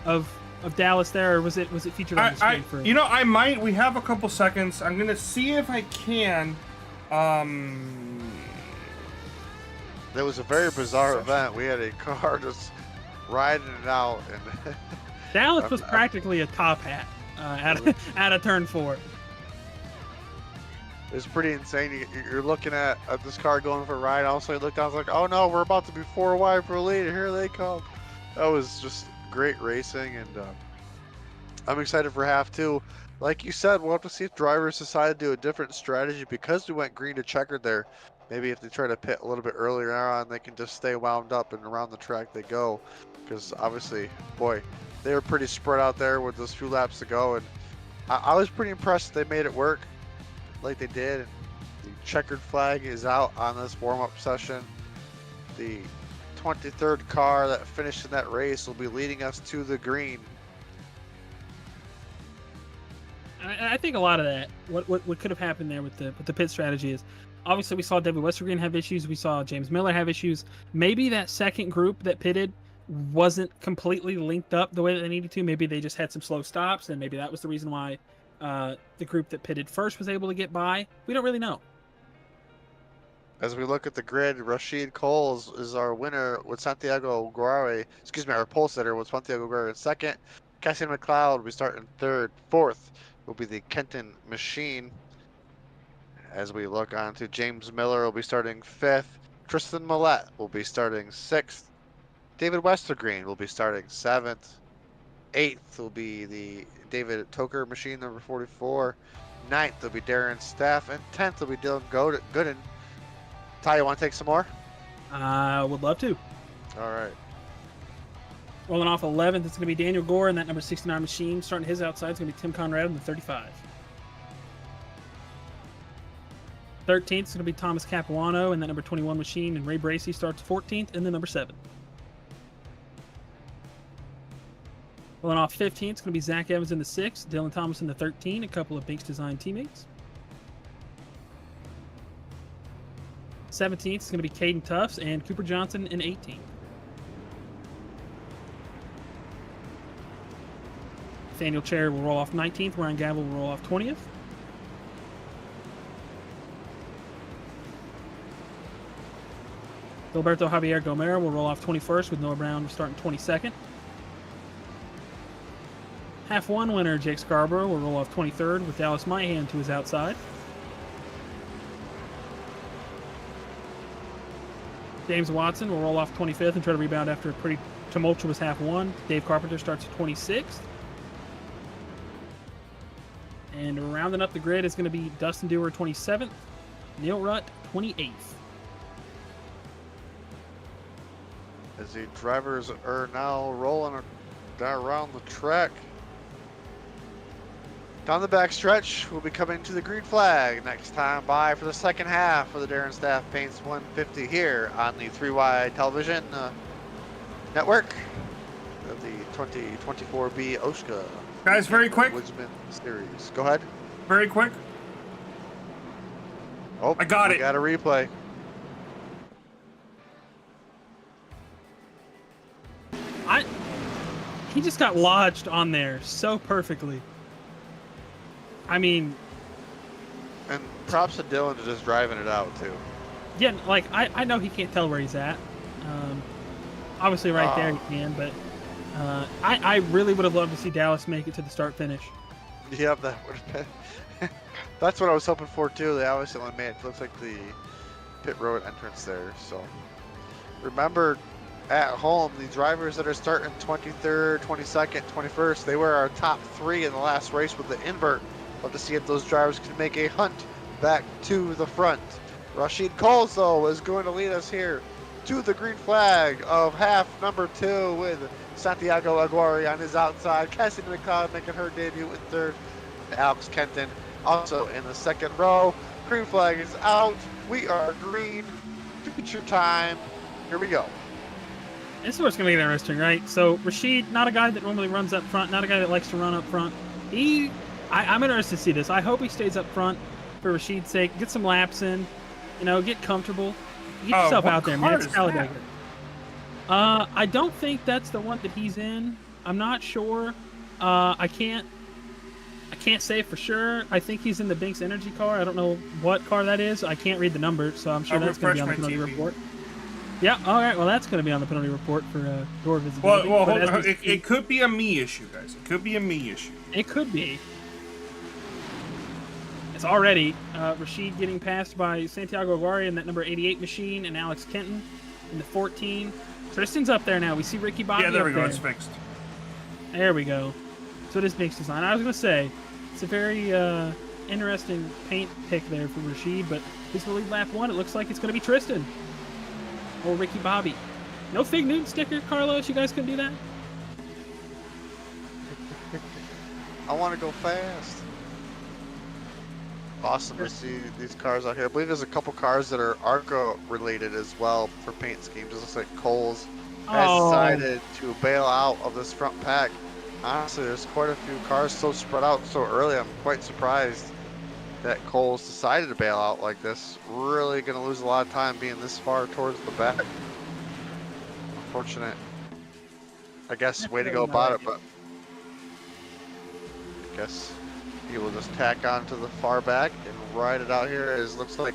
of Dallas there, or was it featured on the screen? I might. We have a couple seconds. I'm gonna see if I can. That was a very bizarre event. We had a car just riding it out, and Dallas was practically a top hat out of turn 4. it's pretty insane. You're looking at this car going for a ride. Also, you look down, it's like, oh no, we're about to be 4 wide for a lead. Here they come. That was just great racing, and I'm excited for half 2. Like you said, we'll have to see if drivers decide to do a different strategy because we went green to checkered there. Maybe if they try to pit a little bit earlier on, they can just stay wound up and around the track they go. Because obviously, boy, they were pretty spread out there with those few laps to go, and I was pretty impressed they made it work like they did. The checkered flag is out on this warm-up session. The 23rd car that finished in that race will be leading us to the green. I think a lot of that, what could have happened there with the pit strategy is, obviously we saw David Westergren have issues, we saw James Miller have issues. Maybe that second group that pitted wasn't completely linked up the way that they needed to. Maybe they just had some slow stops, and maybe that was the reason why the group that pitted first was able to get by. We don't really know. As we look at the grid, Rashid Coles is our winner with Santiago Guerrero. Excuse me, our pole sitter with Santiago Guerrero in second. Cassian McLeod will be starting third. Fourth will be the Kenton Machine. As we look on to James Miller will be starting 5th. Tristan Millette will be starting 6th. David Westergreen will be starting 7th. 8th will be the David Toker Machine, number 44. 9th will be Darin Stapf. And 10th will be Dylan Gooden. Ty, you want to take some more? I would love to. All right. Rolling off 11th, it's going to be Daniel Gore in that number 69 Machine. Starting his outside, it's going to be Tim Conrad in the 35. 13th, it's going to be Thomas Capuano in that number 21 Machine, and Ray Bracey starts 14th in the number 7. Rolling off 15th, it's going to be Zach Evans in the 6th, Dylan Thomas in the 13, a couple of Binks Design teammates. 17th, it's going to be Caden Tufts and Cooper Johnson in 18th. Nathaniel Chair will roll off 19th, Ryan Gavel will roll off 20th. Gilberto Javier Gomera will roll off 21st with Noah Brown starting 22nd. Half 1 winner Jake Scarborough will roll off 23rd with Dallas Myhan to his outside. James Watson will roll off 25th and try to rebound after a pretty tumultuous half 1. Dave Carpenter starts 26th. And rounding up the grid is going to be Dustin Dewar 27th, Neil Rutt 28th. As the drivers are now rolling down around the track. Down the back stretch, we'll be coming to the green flag next time by for the second half for the Darin Stapf Paints 150 here on the 3Y television network of the 2024B OSCA. Guys, very quick. Woodsmen series. Go ahead. Very quick. Oh, I got it. Got a replay. He just got lodged on there so perfectly. I mean, And props to Dylan to just driving it out too. yeah, like I know he can't tell where he's at. Obviously, right there he can, but I really would have loved to see Dallas make it to the start finish. Yep, that would have been. That's what I was hoping for too. They obviously only made it. Looks like the pit road entrance there. So remember, at home, the drivers that are starting 23rd, 22nd, 21st, they were our top 3 in the last race with the invert. Love to see if those drivers can make a hunt back to the front. Rashid Coles, though, is going to lead us here to the green flag of half number 2 with Santiago Aguirre on his outside. Cassidy McLeod making her debut in 3rd. Alex Kenton also in the 2nd row. Green flag is out. We are green. Future time. Here we go. This is where it's going to get interesting, right? So Rashid, not a guy that normally runs up front, not a guy that likes to run up front. I'm interested to see this. I hope he stays up front for Rashid's sake. Get some laps in, get comfortable. Get yourself out there, man. It's Talladega. I don't think that's the one that he's in. I'm not sure. I can't say for sure. I think he's in the Binks Energy car. I don't know what car that is. I can't read the number, so I'm sure that's going to be on the penalty report. Yeah, all right. Well, that's going to be on the penalty report for door visibility. Well, hold on. It could be a me issue, guys. It could be a me issue. It could be. It's already Rashid getting passed by Santiago Aguirre in that number 88 machine and Alex Kenton in the 14. Tristan's up there now. We see Ricky Bobby. Yeah, there up we go. there. It's fixed. There we go. So it is Binks design. I was going to say, it's a very interesting paint pick there for Rashid, but he's going to lead lap 1. It looks like it's going to be Tristan. Or Ricky Bobby. No Fig Newton sticker, Carlos. You guys can do that? I want to go fast. Awesome to see these cars out here. I believe there's a couple cars that are ARCA related as well for paint schemes. It looks like Coles has decided to bail out of this front pack. Honestly, there's quite a few cars so spread out so early. I'm quite surprised that Coles decided to bail out like this. Really going to lose a lot of time being this far towards the back. Unfortunate, I guess, way to go about it, but I guess he will just tack on to the far back and ride it out here. As looks like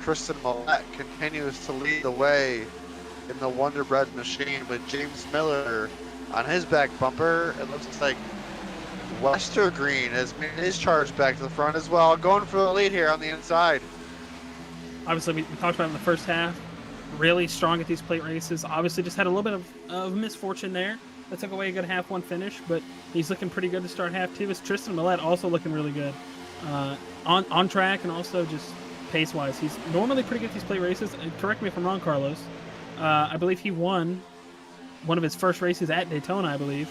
Tristan Millette continues to lead the way in the Wonder Bread machine with James Miller on his back bumper. It looks like Westergreen has made his charge back to the front as well, going for the lead here on the inside. Obviously, we talked about in the first half, really strong at these plate races. Obviously, just had a little bit of misfortune there. That took away a good half 1 finish, but he's looking pretty good to start half 2. Is Tristan Millette also looking really good on track and also just pace-wise. He's normally pretty good at these plate races. Correct me if I'm wrong, Carlos. I believe he won one of his first races at Daytona, I believe.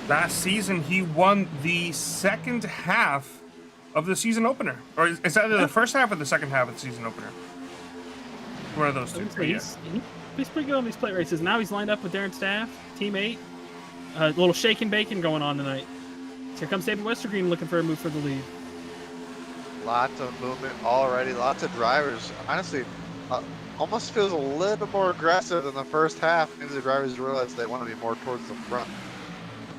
Last season, he won the second half of the season opener. Or is that the first half or the second half of the season opener? One of those two. He's pretty good on these plate races. Now he's lined up with Darin Stapf, teammate. A little shake and bacon going on tonight. So here comes David Westergreen looking for a move for the lead. Lots of movement already, lots of drivers. Honestly, almost feels a little more aggressive than the first half. Maybe the drivers realize they want to be more towards the front.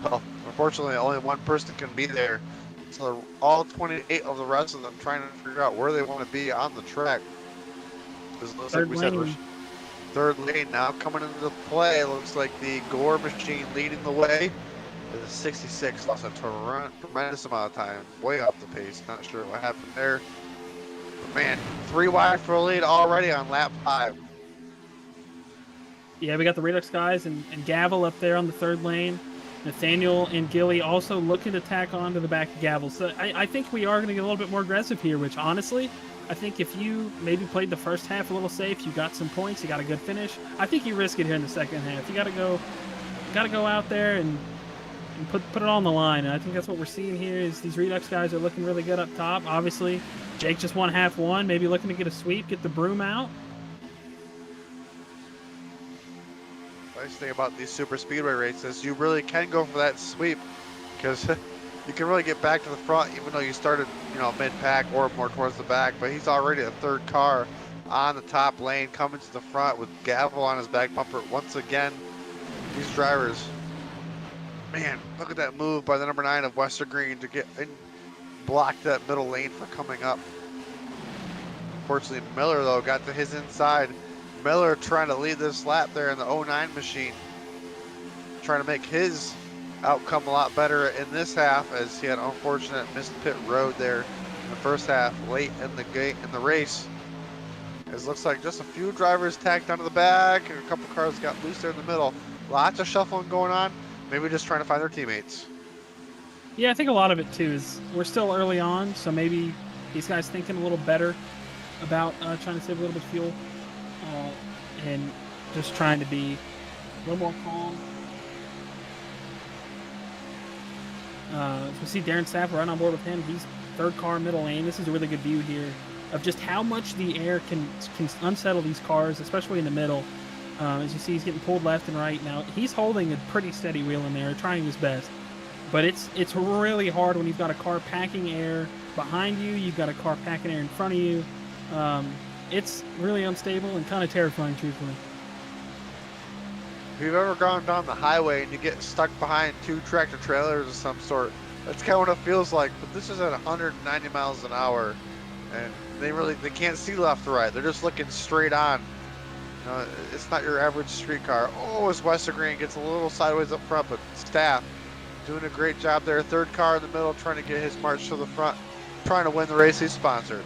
Well, unfortunately, only one person can be there. So all 28 of the rest of them trying to figure out where they want to be on the track. Third lane. Third lane now coming into play. Looks like the Gore machine leading the way. The 66 lost a tremendous amount of time, way off the pace. Not sure what happened there. But man, 3 wide for a lead already on lap 5. Yeah, we got the Redux guys and Gavel up there on the third lane. Nathaniel and Gilly also looking to tack on to the back of Gavel. So I think we are going to get a little bit more aggressive here, which honestly, I think if you maybe played the first half a little safe, you got some points, you got a good finish. I think you risk it here in the second half. You got to go out there and put it all on the line. And I think that's what we're seeing here is these Redux guys are looking really good up top. Obviously, Jake just won half 1, maybe looking to get a sweep, get the broom out. Nice thing about these super speedway races, you really can go for that sweep because you can really get back to the front even though you started, mid-pack or more towards the back. But he's already a third car on the top lane coming to the front with Gavel on his back bumper. Once again, these drivers, man, look at that move by the number 9 of Westergreen to get in, block that middle lane for coming up. Unfortunately, Miller, though, got to his inside. Miller trying to lead this lap there in the 09 machine. Trying to make his outcome a lot better in this half as he had an unfortunate missed pit road there in the first half, late in the race. It looks like just a few drivers tacked onto the back, and a couple cars got loose there in the middle. Lots of shuffling going on. Maybe just trying to find their teammates. Yeah, I think a lot of it too is we're still early on, so maybe these guys thinking a little better about trying to save a little bit of fuel and just trying to be a little more calm. We see Darin Stapf right on board with him. He's third car middle lane. This is a really good view here of just how much the air can unsettle these cars, especially in the middle. As you see, he's getting pulled left and right. Now, he's holding a pretty steady wheel in there, trying his best. But it's really hard when you've got a car packing air behind you, you've got a car packing air in front of you. It's really unstable and kind of terrifying, truthfully. If you've ever gone down the highway and you get stuck behind two tractor trailers of some sort, that's kind of what it feels like. But this is at 190 miles an hour, and they can't see left or right. They're just looking straight on. You know, it's not your average street car. Oh, as Westergreen gets a little sideways up front, but Stapf doing a great job there. Third car in the middle, trying to get his march to the front, trying to win the race he's sponsored.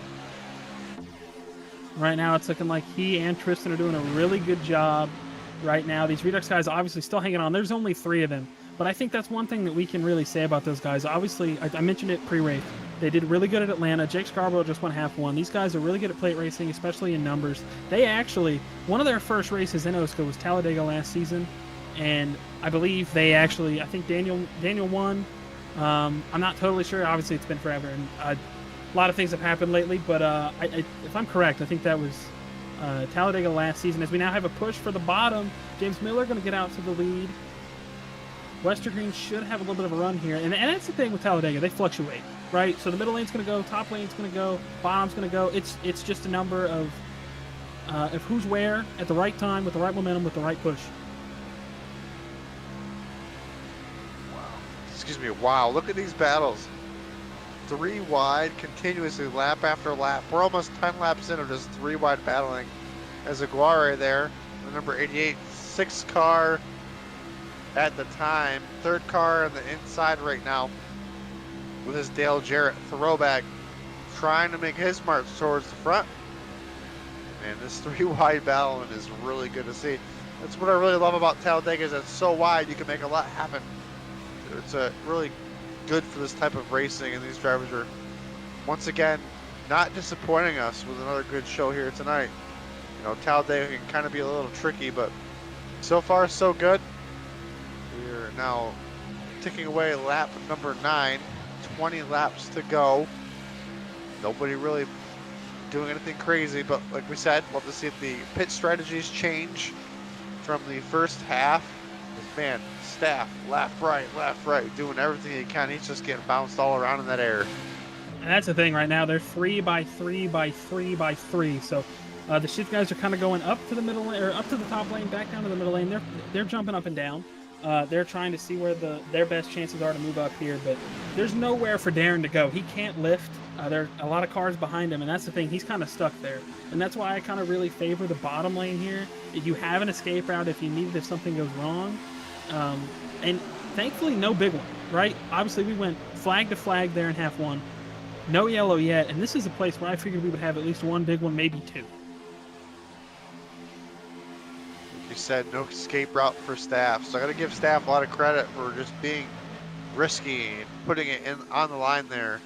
Right now, it's looking like he and Tristan are doing a really good job right now. These Redux guys obviously still hanging on. There's only 3 of them. But I think that's one thing that we can really say about those guys. Obviously, I mentioned it pre-race. They did really good at Atlanta. Jake Scarborough just won half one. These guys are really good at plate racing, especially in numbers. They actually, one of their first races in OSCA was Talladega last season. And I believe I think Daniel won. I'm not totally sure. Obviously, it's been forever. And a lot of things have happened lately. But if I'm correct, I think that was Talladega last season. As we now have a push for the bottom, James Miller going to get out to the lead. Westergreen should have a little bit of a run here. And that's the thing with Talladega. They fluctuate, right? So the middle lane's going to go, top lane's going to go, bottom's going to go. It's just a number of who's where at the right time, with the right momentum, with the right push. Excuse me, wow, look at these battles. 3 wide, continuously, lap after lap. We're almost 10 laps in of just 3 wide battling. As Aguirre there, the number 88, 6th car at the time. 3rd car on the inside right now with his Dale Jarrett throwback, trying to make his march towards the front. And this 3 wide battling is really good to see. That's what I really love about Talladega, is it's so wide you can make a lot happen. It's really good for this type of racing, and these drivers are once again not disappointing us with another good show here tonight. You know, Talladega can kind of be a little tricky, but so far so good. We're now ticking away lap number 9, 20 laps to go. Nobody really doing anything crazy, but like we said, love to see if the pit strategies change from the first half. Man, Stapf, left, right, doing everything he can. He's just getting bounced all around in that air. And that's the thing right now. They're 3 by 3 by 3 by 3. So the shift guys are kind of going up to the middle lane, or up to the top lane, back down to the middle lane. They're jumping up and down. They're trying to see where their best chances are to move up here, but there's nowhere for Darin to go. He can't lift. There are a lot of cars behind him, and that's the thing. He's kind of stuck there, and that's why I kind of really favor the bottom lane here. If you have an escape route, if you need it, if something goes wrong, and thankfully no big one, right? Obviously we went flag to flag there in half one, no yellow yet, and this is a place where I figured we would have at least one big one, maybe 2. You said no escape route for Stapf, so I got to give Stapf a lot of credit for just being risky and putting it on the line there.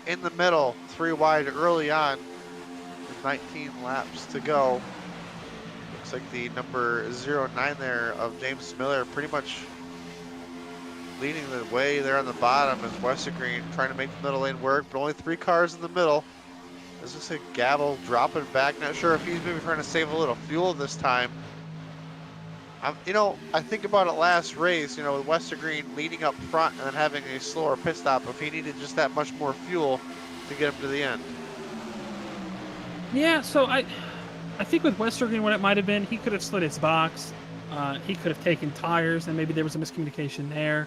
In the middle, 3 wide early on, with 19 laps to go. Looks like the number 09 there of James Miller pretty much leading the way there on the bottom, as Westergreen trying to make the middle lane work, but only 3 cars in the middle. This looks like Gavel dropping back. Not sure if he's maybe trying to save a little fuel this time. I think about it last race, with Westergreen leading up front and then having a slower pit stop, if he needed just that much more fuel to get him to the end. Yeah, so I think with Westergreen, what it might have been, he could have slid his box. He could have taken tires, and maybe there was a miscommunication there.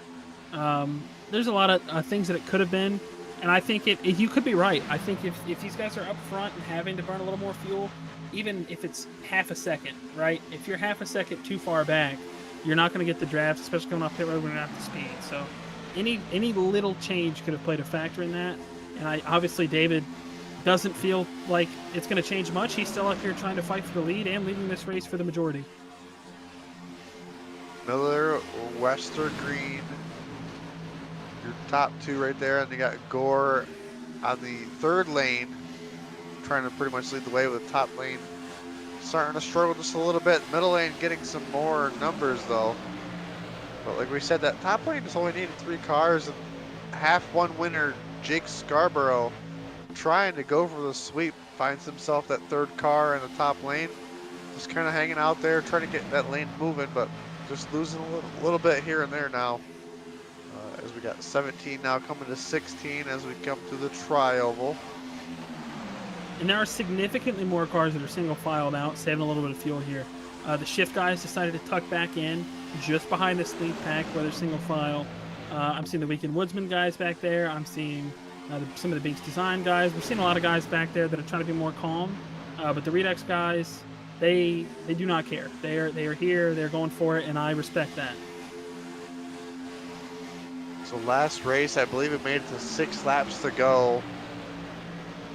There's a lot of things that it could have been, and I think you could be right. I think if these guys are up front and having to burn a little more fuel, even if it's half a second, right? If you're half a second too far back, you're not going to get the draft, especially coming off pit road when you're not at the speed. So any little change could have played a factor in that. And obviously David doesn't feel like it's going to change much. He's still up here trying to fight for the lead and leading this race for the majority. Miller, Wester Green, your top two right there, and you got Gore on the third lane, trying to pretty much lead the way with the top lane starting to struggle just a little bit. Middle lane getting some more numbers though. But like we said, that top lane just only needed 3 cars, and half one winner Jake Scarborough trying to go for the sweep finds himself that 3rd car in the top lane, just kind of hanging out there trying to get that lane moving, but just losing a little bit here and there now. As we got 17 now coming to 16 as we come to the tri-oval. And there are significantly more cars that are single filed out, saving a little bit of fuel here. The shift guys decided to tuck back in just behind this lead pack where they're single file. I'm seeing the Weekend Woodsman guys back there. I'm seeing some of the Beats Design guys. We're seeing a lot of guys back there that are trying to be more calm. But the Redux guys, they do not care. They are here. They're going for it, and I respect that. So last race, I believe it made it to 6 laps to go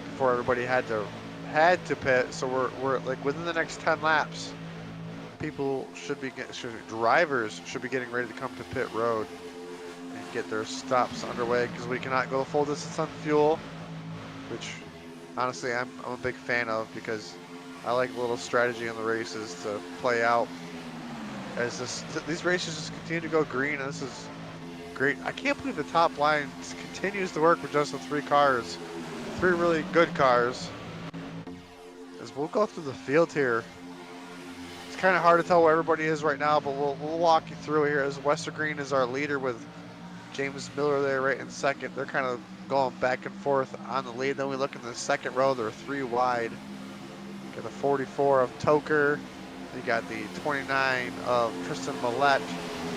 before everybody had to pit. So we're like within the next 10 laps, drivers should be getting ready to come to pit road and get their stops underway, because we cannot go full distance on fuel, which honestly I'm a big fan of, because I like a little strategy in the races to play out as these races just continue to go green, and this is great. I can't believe the top line continues to work with just the 3 cars, 3 really good cars. As we'll go through the field here, it's kind of hard to tell where everybody is right now, but we'll walk you through here. As Wester Green is our leader with James Miller there right in second. They're kind of going back and forth on the lead. Then we look in the second row, they're 3 wide. Got the 44 of Toker. You got the 29 of Tristan Millette.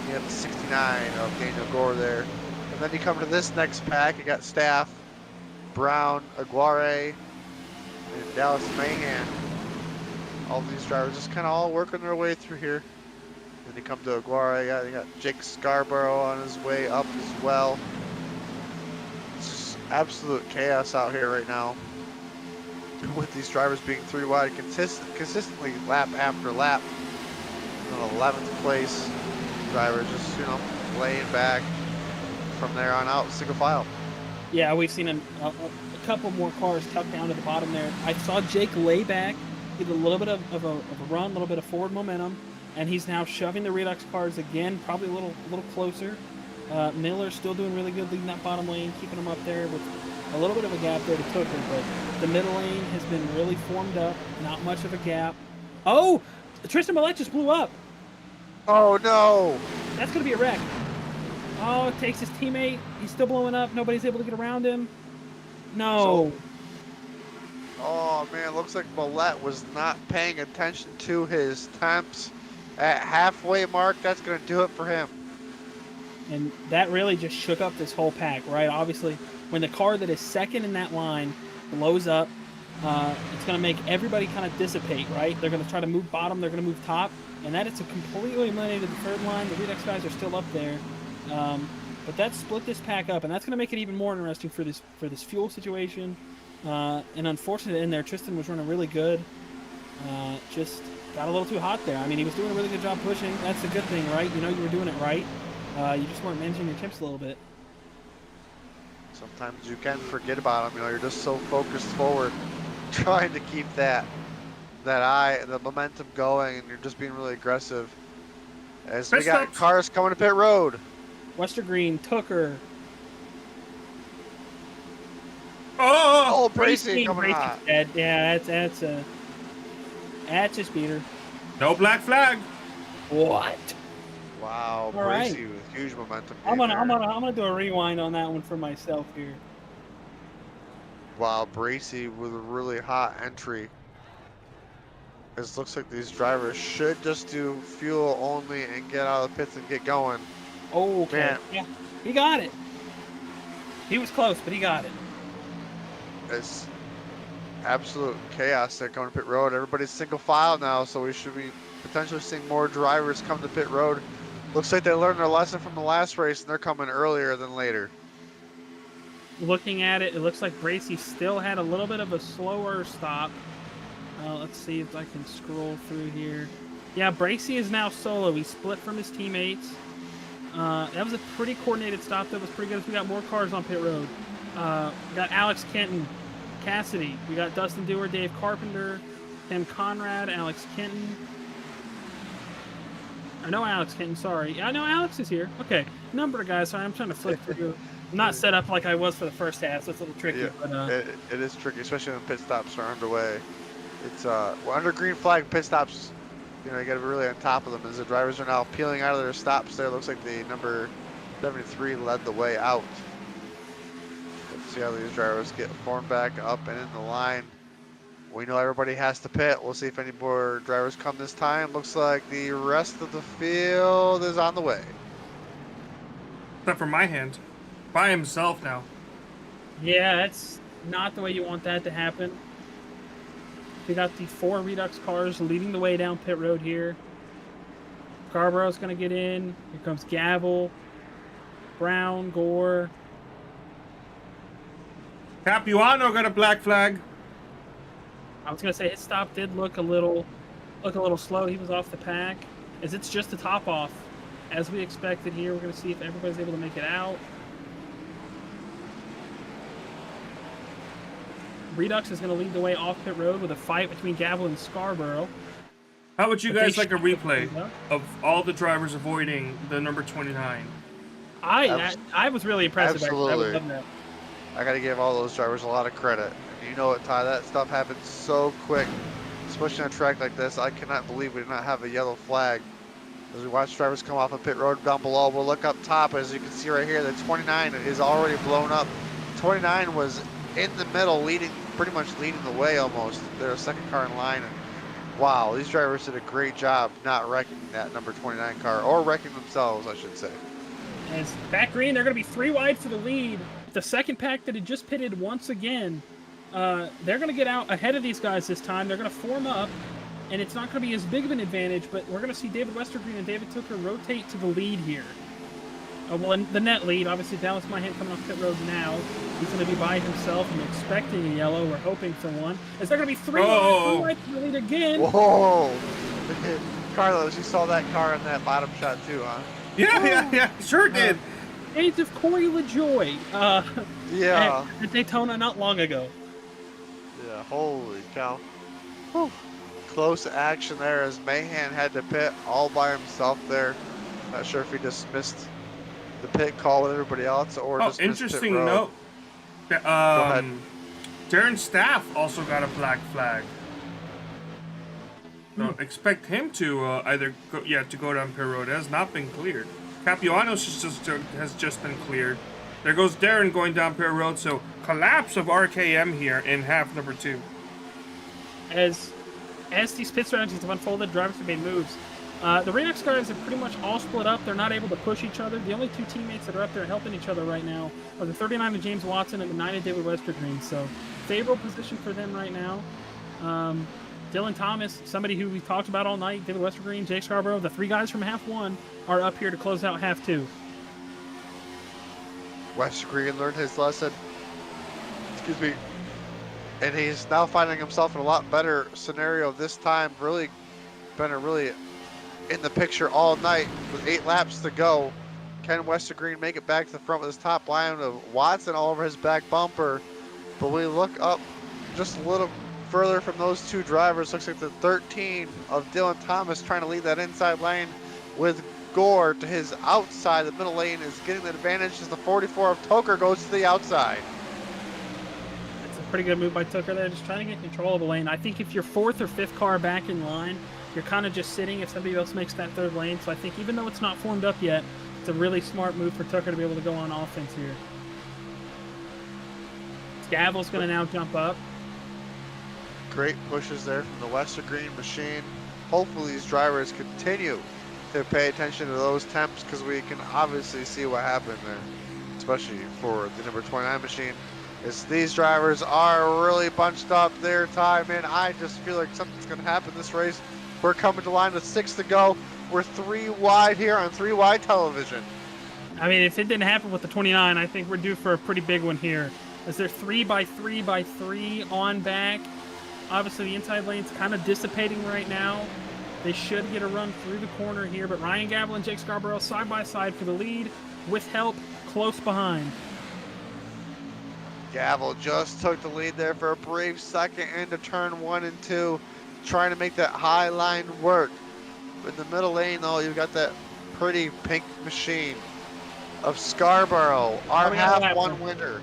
You got the 69 of Daniel Gore there. And then you come to this next pack. You got Stapf, Brown, Aguirre, and Dallas Mahan. All these drivers just kind of all working their way through here. Then you come to Aguirre. You got Jake Scarborough on his way up as well. It's just absolute chaos out here right now, with these drivers being 3 wide consistently lap after lap. An 11th place driver just, laying back from there on out, single file. Yeah, we've seen a couple more cars tucked down to the bottom there. I saw Jake lay back, get a little bit of a run, a little bit of forward momentum, and he's now shoving the Redux cars again, probably a little closer. Miller's still doing really good, leading that bottom lane, keeping them up there with a little bit of a gap there to Tooker, but the middle lane has been really formed up, not much of a gap. Oh, Tristan Millette just blew up. Oh no! That's going to be a wreck. Oh, it takes his teammate. He's still blowing up. Nobody's able to get around him. No. Oh man, looks like Millette was not paying attention to his temps at halfway mark. That's going to do it for him. And that really just shook up this whole pack, right? Obviously, when the car that is second in that line blows up, it's going to make everybody kind of dissipate, right? They're going to try to move bottom, they're going to move top, and that is a completely eliminated the third line. The Redux guys are still up there, but that split this pack up, and that's going to make it even more interesting for this fuel situation. And unfortunately, in there, Tristan was running really good. Just got a little too hot there. I mean, he was doing a really good job pushing. That's the good thing, right? You know you were doing it right. You just weren't managing your temps a little bit. Sometimes you can forget about them. You're just so focused forward, trying to keep that the momentum going, and you're just being really aggressive. As we got cars coming to pit road. Wester Green, Tooker. Oh, Bracey coming hot. Yeah, that's just beat her. No black flag. What? Wow, All Bracey right. with huge momentum. I'm gonna do a rewind on that one for myself here. Wow, Bracey with a really hot entry. It looks like these drivers should just do fuel only and get out of the pits and get going. Oh, okay. Man. Yeah, he got it. He was close, but he got it. It's absolute chaos there coming to pit road. Everybody's single file now, so we should be potentially seeing more drivers come to pit road. Looks like they learned their lesson from the last race, and they're coming earlier than later. looking at it, it looks like Bracy still had a little bit of a slower stop. Let's see if I can scroll through here. Yeah, Bracy is now solo. He split from his teammates. That was a pretty coordinated stop. That was pretty good. We got more cars on pit road. We got Alex Kenton, Cassidy. We got Dustin Dewar, Dave Carpenter, Tim Conrad, Alex Kenton. Or no, Alex Kenton, sorry. Yeah, I know Alex is here. Okay. Number of guys. Sorry, I'm trying to flip through. I'm not set up like I was for the first half, so it's a little tricky. Yeah, But, it is tricky, especially when pit stops are underway. It's we're under green flag pit stops. You know, you got to be really on top of them as the drivers are now peeling out of their stops. There, looks like the number 73 led the way out. Let's see how these drivers get formed back up and in the line. We know everybody has to pit. We'll see if any more drivers come this time. Looks like the rest of the field is on the way. Except for my hand. By himself now. yeah, that's not the way you want that to happen. We got the 4 Redux cars leading the way down pit road here. Scarborough's going to get in. Here comes Gavel, Brown, Gore. Capuano got a black flag. I was going to say his stop did look a little slow. He was off the pack. As it's just the top off. As we expected here, we're going to see if everybody's able to make it out. Redux is going to lead the way off pit road with a fight between Gavel and Scarborough. How would you But guys they like a should- replay of all the drivers avoiding the number 29? I was really impressed. I would Absolutely. love that. I got to give all those drivers a lot of credit. And you know what, Ty? That stuff happens so quick, especially on a track like this. I cannot believe we did not have a yellow flag. As we watch drivers come off of pit road down below, we'll look up top. As you can see right here, the 29 is already blown up. 29 was in the middle, pretty much leading the way almost. They're a second car in line. And wow, these drivers did a great job not wrecking that number 29 car, or wrecking themselves, I should say. As back green, they're going to be 3 wide for the lead. The second pack that had just pitted once again, they're going to get out ahead of these guys this time. They're going to form up, and it's not going to be as big of an advantage, but we're going to see David Westergreen and David Tooker rotate to the lead here. Well, in the net lead, obviously Dallas Myhan coming off pit road now. He's going to be by himself and expecting a yellow. We're hoping for one. Is there going to be 3 wide for the lead again? Whoa! Carlos, you saw that car in that bottom shot too, huh? Yeah, sure did. Age of Corey LaJoy Yeah. at Daytona not long ago. Yeah, holy cow. Whew. Close action there as Mahan had to pit all by himself there. Not sure if he dismissed the pit call with everybody else or dismissed Interesting pit road. note. Go ahead. Darin Stapf also got a black flag. So expect him to either go down pit road. It has not been cleared. Capuanos has just been cleared. There goes Darin going down pit road. So collapse of RKM here in half number 2. As these pit strategies have unfolded, drivers have made moves. The Redux guys are pretty much all split up. They're not able to push each other. The only 2 teammates that are up there helping each other right now are the 39 of James Watson and the 9 of David Westergreen. So favorable position for them right now. Dylan Thomas, somebody who we talked about all night, David Westergreen, Jake Scarborough, the 3 guys from half 1 are up here to close out half 2. Westergreen learned his lesson. Excuse me. And he's now finding himself in a lot better scenario this time. Really been in the picture all night with 8 laps to go. Can Westergreen make it back to the front with his top line of Watson all over his back bumper? But when we look up just a little further from those 2 drivers, looks like the 13 of Dylan Thomas trying to lead that inside lane with Gore to his outside. The middle lane is getting the advantage as the 44 of Toker goes to the outside. It's a pretty good move by Tooker there, just trying to get control of the lane. I think if you're 4th or 5th car back in line, you're kind of just sitting if somebody else makes that 3rd lane. So I think even though it's not formed up yet, it's a really smart move for Tooker to be able to go on offense here. Gavel's going to now jump up. Great pushes there from the Westergreen machine. Hopefully these drivers continue to pay attention to those temps because we can obviously see what happened there, especially for the number 29 machine. As these drivers are really bunched up their time, and I just feel like something's going to happen this race. We're coming to line with 6 to go. We're 3 wide here on 3 wide television. I mean, if it didn't happen with the 29, I think we're due for a pretty big one here. As they're 3x3x3 on back. Obviously, the inside lane's kind of dissipating right now. They should get a run through the corner here, but Ryan Gavel and Jake Scarborough side by side for the lead, with help close behind. Gavel just took the lead there for a brief second into turn 1 and 2, trying to make that high line work. In the middle lane, though, you've got that pretty pink machine of Scarborough, our half one winner.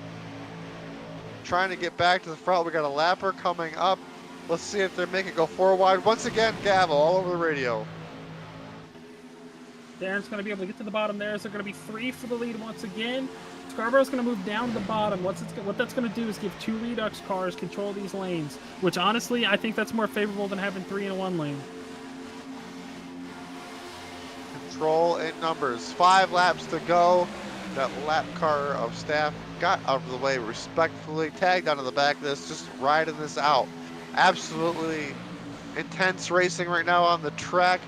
Trying to get back to the front. We got a lapper coming up. Let's see if they make it go 4 wide. Once again, Gavel all over the radio. Darin's going to be able to get to the bottom there. So they're going to be 3 for the lead once again. Scarborough's going to move down to the bottom. What that's going to do is give 2 Redux cars control these lanes, which honestly, I think that's more favorable than having 3 in one lane. Control in numbers. 5 laps to go. That lap car of Stapf got out of the way respectfully, tagged onto the back of this, just riding this out. Absolutely intense racing right now on the track.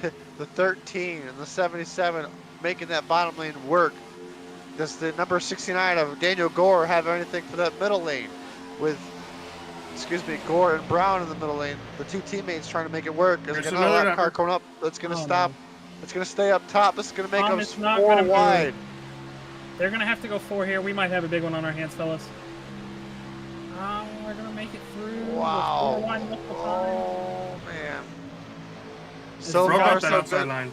The 13 and the 77 making that bottom lane work. Does the number 69 of Daniel Gore have anything for that middle lane? With, Gore and Brown in the middle lane. The 2 teammates trying to make it work. There's another lap car coming up that's going to stop. No. It's going to stay up top. This is going to make them 4 wide. wide. They're going to have to go 4 here. We might have a big one on our hands, fellas. We're going to make it through. Wow. 4 wide multiple Oh, man. So far, broke up that so outside good. line.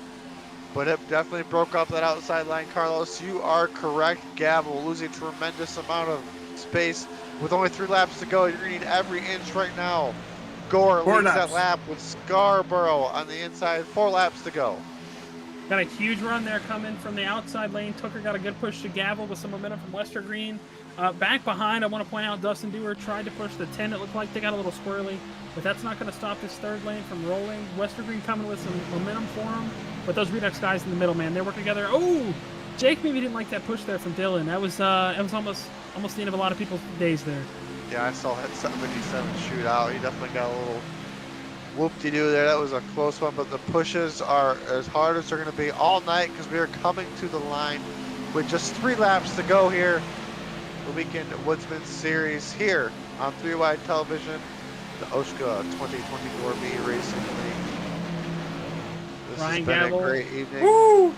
But it definitely broke up that outside line, Carlos. You are correct. Gavel losing a tremendous amount of space. With only 3 laps to go, you're going to need every inch right now. Gore leads that lap with Scarborough on the inside. 4 laps to go. Got a huge run there coming from the outside lane. Tucker got a good push to Gavel with some momentum from Lester Green. Back behind, I want to point out Dustin Dewar tried to push the 10. It looked like they got a little squirrely, but that's not going to stop this third lane from rolling. Lester Green coming with some momentum for him. But those Redux guys in the middle, man, they're working together. Oh, Jake maybe didn't like that push there from Dylan. That was almost the end of a lot of people's days there. Yeah, I saw that 77 shootout. He definitely got a little whoop-de-doo there. That was a close one, but the pushes are as hard as they're going to be all night because we are coming to the line with just 3 laps to go here. The weekend Woodsmen Series here on 3 Wide Television, the OSCA 2024B Racing League. This Ryan has been Gavel. a great evening. Woo!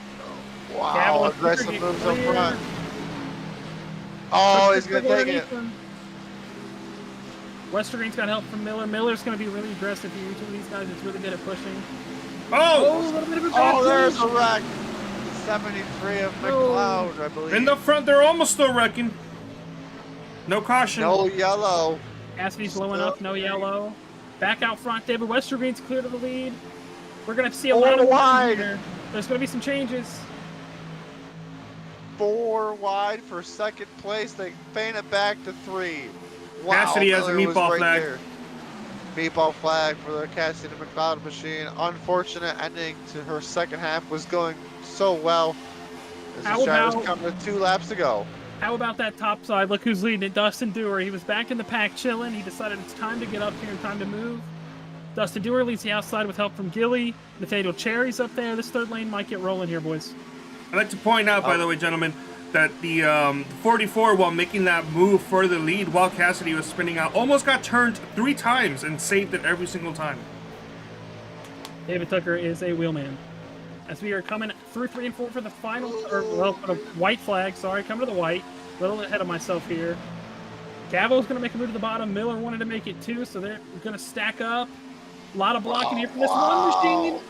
Wow, Gavel, aggressive Tucker moves get up clear. front. Oh, Tucker he's going to clear take it. underneath him. Wester Green's got help from Miller. Miller's going to be really aggressive. He reaches these guys. It's really good at pushing. Oh! A little bit of a bad There's push. a wreck. 73 of McLeod, I believe. In the front, they're almost still wrecking. No caution. No yellow. Cassidy's low enough, no yellow. Back out front, David Westergreen's clear to the lead. We're going to see a lot of wide. here. There's going to be some changes. 4 wide for second place. They feint it back to 3. Wow, Cassidy has a Miller was meatball flag. there. Meatball flag for the Cassidy McLeod machine. Unfortunate ending to her second half. Was going so well. This driver's coming to 2 laps to go. How about that top side? Look who's leading it, Dustin Dewar. He was back in the pack chilling. He decided it's time to get up here and time to move. Dustin Dewar leads the outside with help from Gilly. Nathaniel Cherry's up there. This third lane might get rolling here, boys. I'd like to point out, by the way, gentlemen, that the 44, while making that move for the lead while Cassidy was spinning out, almost got turned 3 times and saved it every single time. David Tucker is a wheelman. As we are coming through 3 and 4 for the final, for the white flag, sorry, coming to the white. A little ahead of myself here. Gavel's going to make a move to the bottom. Miller wanted to make it too, so they're going to stack up. A lot of blocking here from this one machine.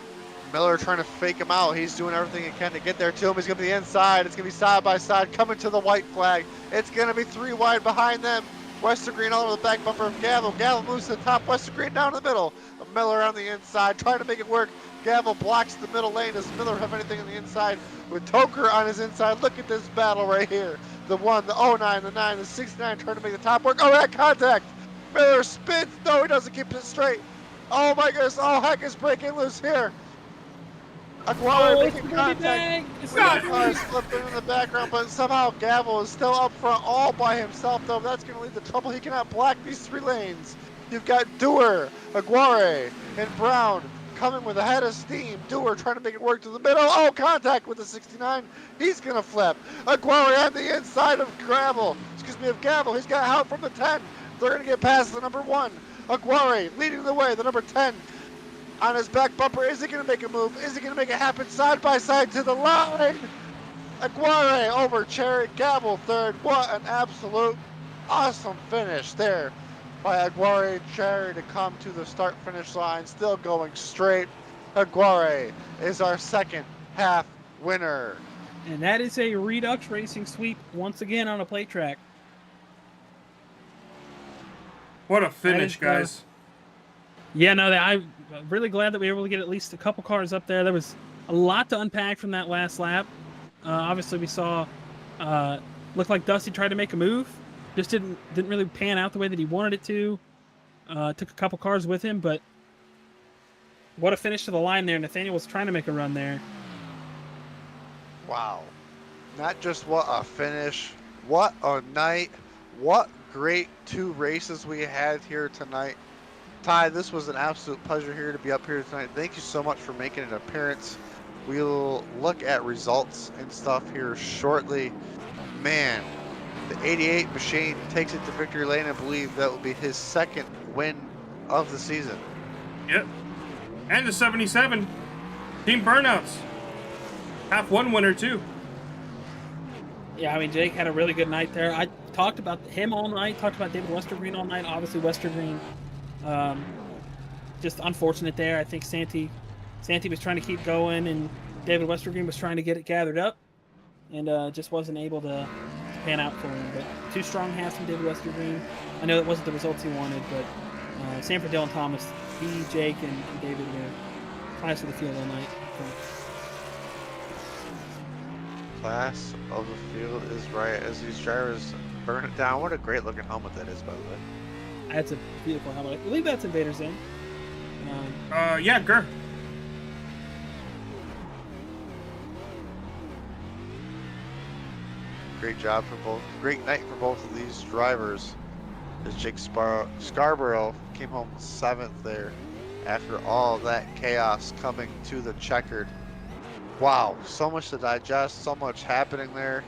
Miller trying to fake him out. He's doing everything he can to get there to him. He's going to be the inside. It's going to be side by side coming to the white flag. It's going to be 3 wide behind them. Westergreen all over the back bumper of Gavel. Gavel moves to the top. Westergreen down to the middle. Miller on the inside trying to make it work. Gavel blocks the middle lane. Does Miller have anything on the inside? With Toker on his inside. Look at this battle right here. The 1, the 09, the 9, the 69 trying to make the top work. Oh, that contact. Miller spins. No, he doesn't keep it straight. Oh my goodness. All heck is breaking loose here. Aguirre making contact. Car slipping in the background, but somehow Gavel is still up front all by himself, though. That's going to lead to trouble. He cannot block these 3 lanes. You've got Dewar, Aguirre, and Brown coming with a head of steam. Dewar trying to make it work to the middle. Oh, contact with the 69. He's going to flip. Aguirre on the inside of Gavel. He's got help from the 10. They're going to get past the number 1. Aguirre leading the way, the number 10. On his back bumper, is he going to make a move? Is he going to make it happen side by side to the line? Aguirre over Cherry, Gavel third. What an absolute awesome finish there by Aguirre Cherry to come to the start-finish line, still going straight. Aguirre is our second half winner. And that is a Redux Racing sweep once again on a plate track. What a finish, guys. Yeah, no, I'm really glad that we were able to get at least a couple cars up there. There was a lot to unpack from that last lap. Obviously, we saw looked like Dusty tried to make a move. Just didn't really pan out the way that he wanted it to. Took a couple cars with him, but what a finish to the line there. Nathaniel was trying to make a run there. Wow. Not just what a finish, what a night, what great 2 races we had here tonight. Ty, this was an absolute pleasure here to be up here tonight. Thank you so much for making an appearance. We'll look at results and stuff here shortly. Man, the 88 machine takes it to victory lane. I believe that will be his second win of the season. Yep. And the 77. Team Burnouts. Half 1 winner, too. Yeah, I mean, Jake had a really good night there. I talked about him all night, talked about David Westergreen all night. Obviously, Westergreen, just unfortunate there. I think Santi was trying to keep going, and David Westergreen was trying to get it gathered up, and just wasn't able to pan out for him. But 2 strong halves from David Westergreen. I know it wasn't the results he wanted, but same for Dylan Thomas. He, Jake, and David were class of the field all night. Class of the field is right as these drivers burn it down. What a great looking helmet that is, by the way. That's a beautiful helmet. I believe that's Invader's in. Yeah, Gur. Great job for both. Great night for both of these drivers. As Jake Scarborough came home 7th there after all that chaos coming to the checkered. Wow, so much to digest, so much happening there.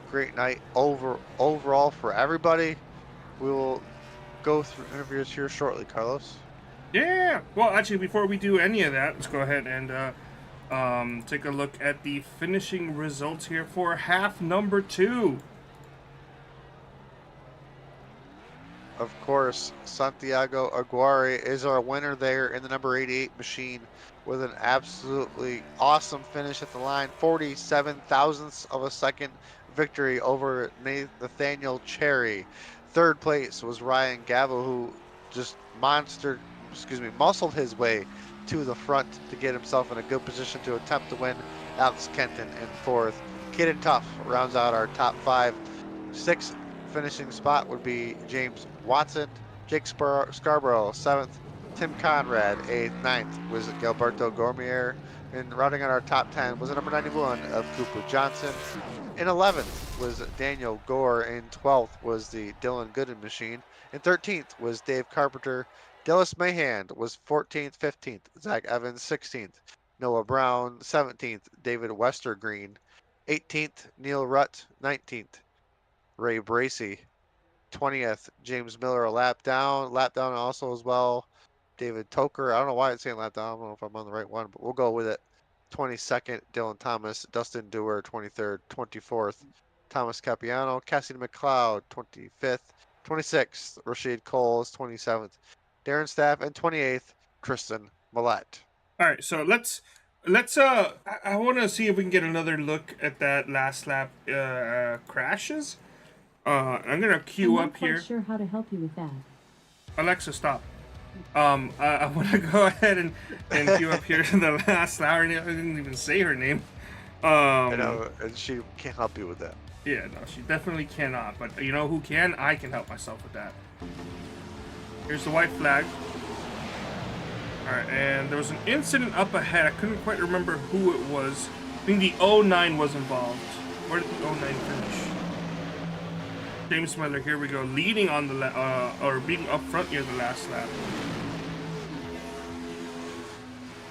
Great night overall for everybody. We will go through interviews here shortly, Carlos. Yeah. Well, actually, before we do any of that, let's go ahead and take a look at the finishing results here for half number 2. Of course, Santiago Aguirre is our winner there in the number 88 machine with an absolutely awesome finish at the line. 47 thousandths of a second victory over Nathaniel Cherry. 3rd place was Ryan Gavel, who just muscled his way to the front to get himself in a good position to attempt to win. Alex Kenton in 4th. Kid and Tough rounds out our top 5. 6th finishing spot would be James Watson. Jake Scarborough 7th. Tim Conrad 8th. 9th was Gilberto Gormier. And rounding out our top 10 was the number 91 of Cooper Johnson. In 11th was Daniel Gore. In 12th was the Dylan Gooden machine. In 13th was Dave Carpenter. Dillis Mahand was 14th. 15th, Zach Evans 16th. Noah Brown 17th. David Westergreen 18th. Neil Rutt 19th. Ray Bracey 20th. James Miller a lap down also as well. David Toker, I don't know why it's saying lap down. I don't know if I'm on the right one, but we'll go with it. 22nd, Dylan Thomas. Dustin Dewar, 23rd. 24th, Thomas Capiano. Cassidy McLeod, 25th. 26th, Rashid Coles. 27th, Darin Stapf. And 28th, Tristan Millette. All right, so let's I want to see if we can get another look at that last lap crashes. I'm gonna queue up here. I'm not quite sure how to help you with that. Alexa, stop. I want to go ahead and queue up here the last hour. I didn't even say her name. I know, and she can't help you with that. Yeah, no, she definitely cannot. But you know who can? I can help myself with that. Here's the white flag. Alright, and there was an incident up ahead. I couldn't quite remember who it was. I think the 09 was involved. Where did the 09 finish? James Miller, here we go, leading on the or being up front near the last lap.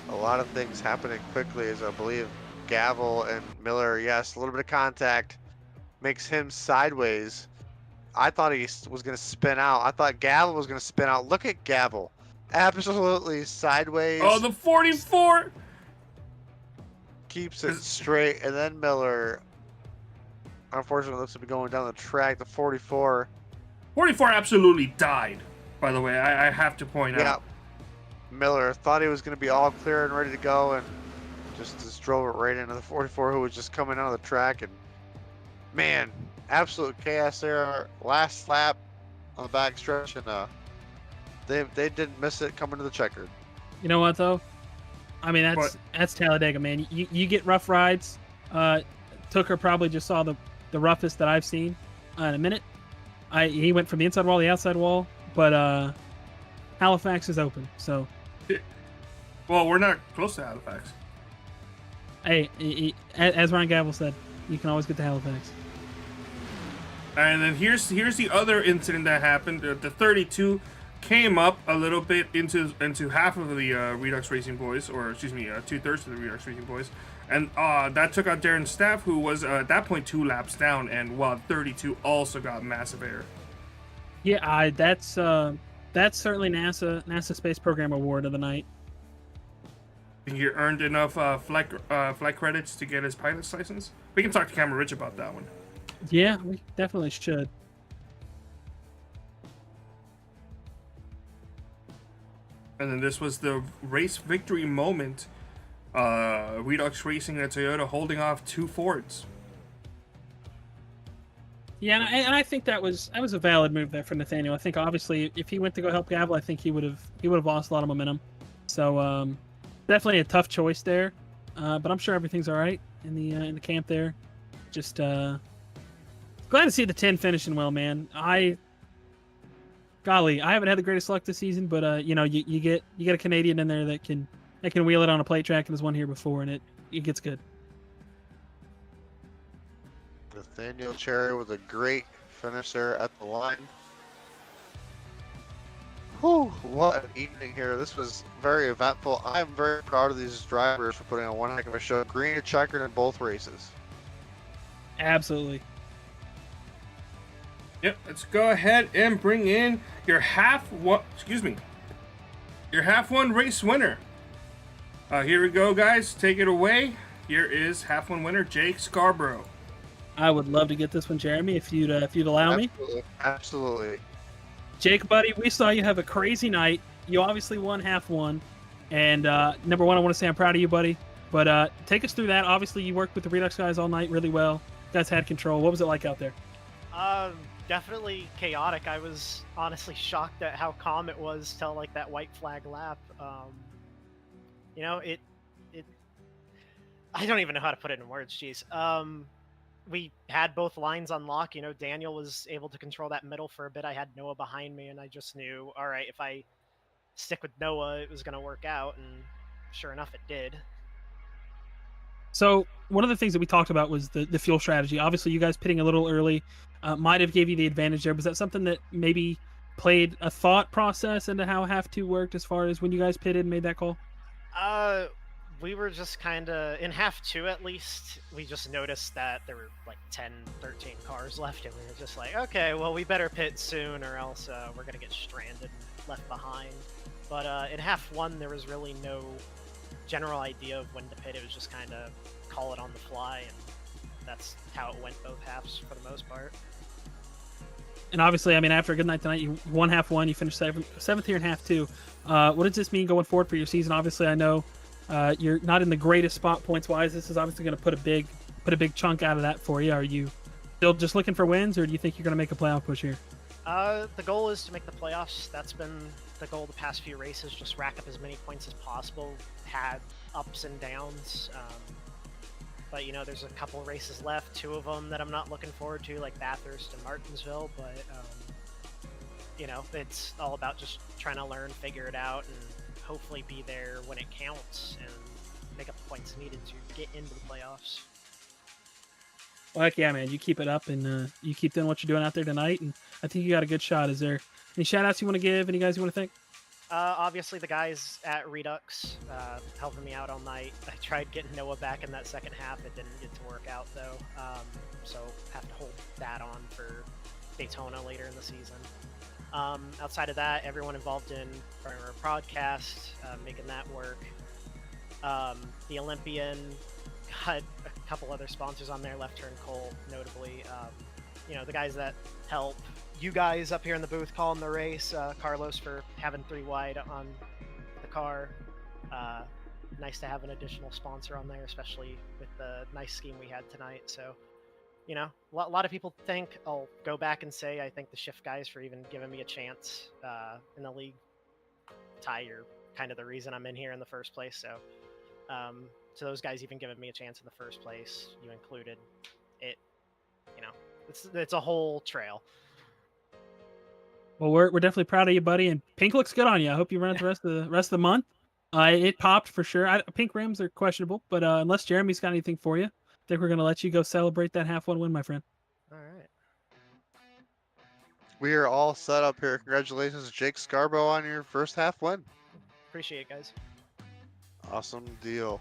A lot of things happening quickly, as I believe Gavel and Miller, yes, a little bit of contact makes him sideways. I thought he was going to spin out. I thought Gavel was going to spin out. Look at Gavel. Absolutely Oh, sideways. the 44. Keeps it straight. And then Miller, unfortunately, looks to be going down the track. The 44. 44 absolutely died, by the way. I have to point Yeah. out. Miller thought he was going to be all clear and ready to go, and just drove it right into the 44, who was just coming out of the track. And man, absolute chaos there. Last lap on the back stretch, and they didn't miss it coming to the checkered. You know what though? I mean, that's Talladega, man. You get rough rides. Tucker probably just saw the roughest that I've seen in a minute. He went from the inside wall to the outside wall, but Halifax is open. So, Well, we're not close to Halifax. hey, as Ryan Gavel said, you can always get to Halifax. And then here's the other incident that happened. The 32 came up a little bit into half of the Redux Racing boys, or excuse me, 2/3 of the Redux Racing boys, and that took out Darin Stapf, who was at that point 2 laps down, and while 32 also got massive air. Yeah, that's certainly NASA Space Program Award of the night. He earned enough flight credits to get his pilot's license. We can talk to Cameron Rich about that one. Yeah, we definitely should. And then this was the race victory moment. Redux Racing and Toyota holding off 2 Fords. Yeah, and I think that was a valid move there for Nathaniel. I think obviously if he went to go help Gavel, I think he would have lost a lot of momentum. So definitely a tough choice there. But I'm sure everything's all right in the camp there. Just glad to see the 10 finishing well, man. Golly, I haven't had the greatest luck this season, but you get a Canadian in there that can wheel it on a plate track, and there's one here before, and it gets good. Nathaniel Cherry with a great finish there at the line. Whew, what an evening here. This was very eventful. I'm very proud of these drivers for putting on one heck of a show. Green and checkered in both races. Absolutely. Yep, let's go ahead and bring in your half one race winner. Here we go, guys. Take it away. Here is half one winner Jake Scarborough. I would love to get this one, Jeremy, if you'd allow me. Absolutely. Jake, buddy, we saw you have a crazy night. You obviously won half one, and number one, I want to say I'm proud of you, buddy. But take us through that. Obviously, you worked with the Redux guys all night really well. You guys had control. What was it like out there? Definitely chaotic. I was honestly shocked at how calm it was till like that white flag lap. You know, it I don't even know how to put it in words. Jeez. We had both lines on lock. You know, Daniel was able to control that middle for a bit. I had Noah behind me, and I just knew, all right, if I stick with Noah, it was going to work out, and sure enough, it did. So one of the things that we talked about was the fuel strategy. Obviously, you guys pitting a little early might have gave you the advantage there. Was that something that maybe played a thought process into how half two worked as far as when you guys pitted and made that call? We were just kind of, in half two at least, we just noticed that there were like 10, 13 cars left, and we were just like, okay, well, we better pit soon or else we're going to get stranded and left behind. But in half one, there was really no general idea of when to pit. It was just kind of call it on the fly, and that's how it went both halves for the most part. And obviously, I mean, after a good night tonight, you won half one, you finished seventh here in half two. What does this mean going forward for your season? Obviously, I know you're not in the greatest spot points wise. This is obviously going to put a big chunk out of that for you. Are you still just looking for wins, or do you think you're going to make a playoff push here? The goal is to make the playoffs. That's been the goal the past few races. Just rack up as many points as possible. Had ups and downs, but you know, there's a couple races left. 2 of them that I'm not looking forward to, like Bathurst and Martinsville. But you know, it's all about just trying to learn, figure it out, and hopefully be there when it counts and make up the points needed to get into the playoffs. Well, heck yeah, man. You keep it up, and you keep doing what you're doing out there tonight, and I think you got a good shot. Is there any shout-outs you want to give? Any guys you want to thank? Obviously, the guys at Redux helping me out all night. I tried getting Noah back in that second half. It didn't get to work out, though. So have to hold that on for Daytona later in the season. Outside of that, everyone involved in our podcast, making that work. The Olympian got a couple other sponsors on there, Left Turn Coal, notably. The guys that help you guys up here in the booth calling the race. Carlos for having 3 wide on the car. Nice to have an additional sponsor on there, especially with the nice scheme we had tonight. So, a lot of people think, I'll go back and say, I thank the shift guys for even giving me a chance in the league. Ty, you're kind of the reason I'm in here in the first place. So, to those guys even giving me a chance in the first place, you included it. It's a whole trail. Well, we're definitely proud of you, buddy. And pink looks good on you. I hope you run it the rest of the month. It popped for sure. Pink rims are questionable, but unless Jeremy's got anything for you, I think we're gonna let you go celebrate that half-1 win, my friend. All right. We are all set up here. Congratulations, Jake Scarborough, on your first half win. Appreciate it, guys. Awesome deal.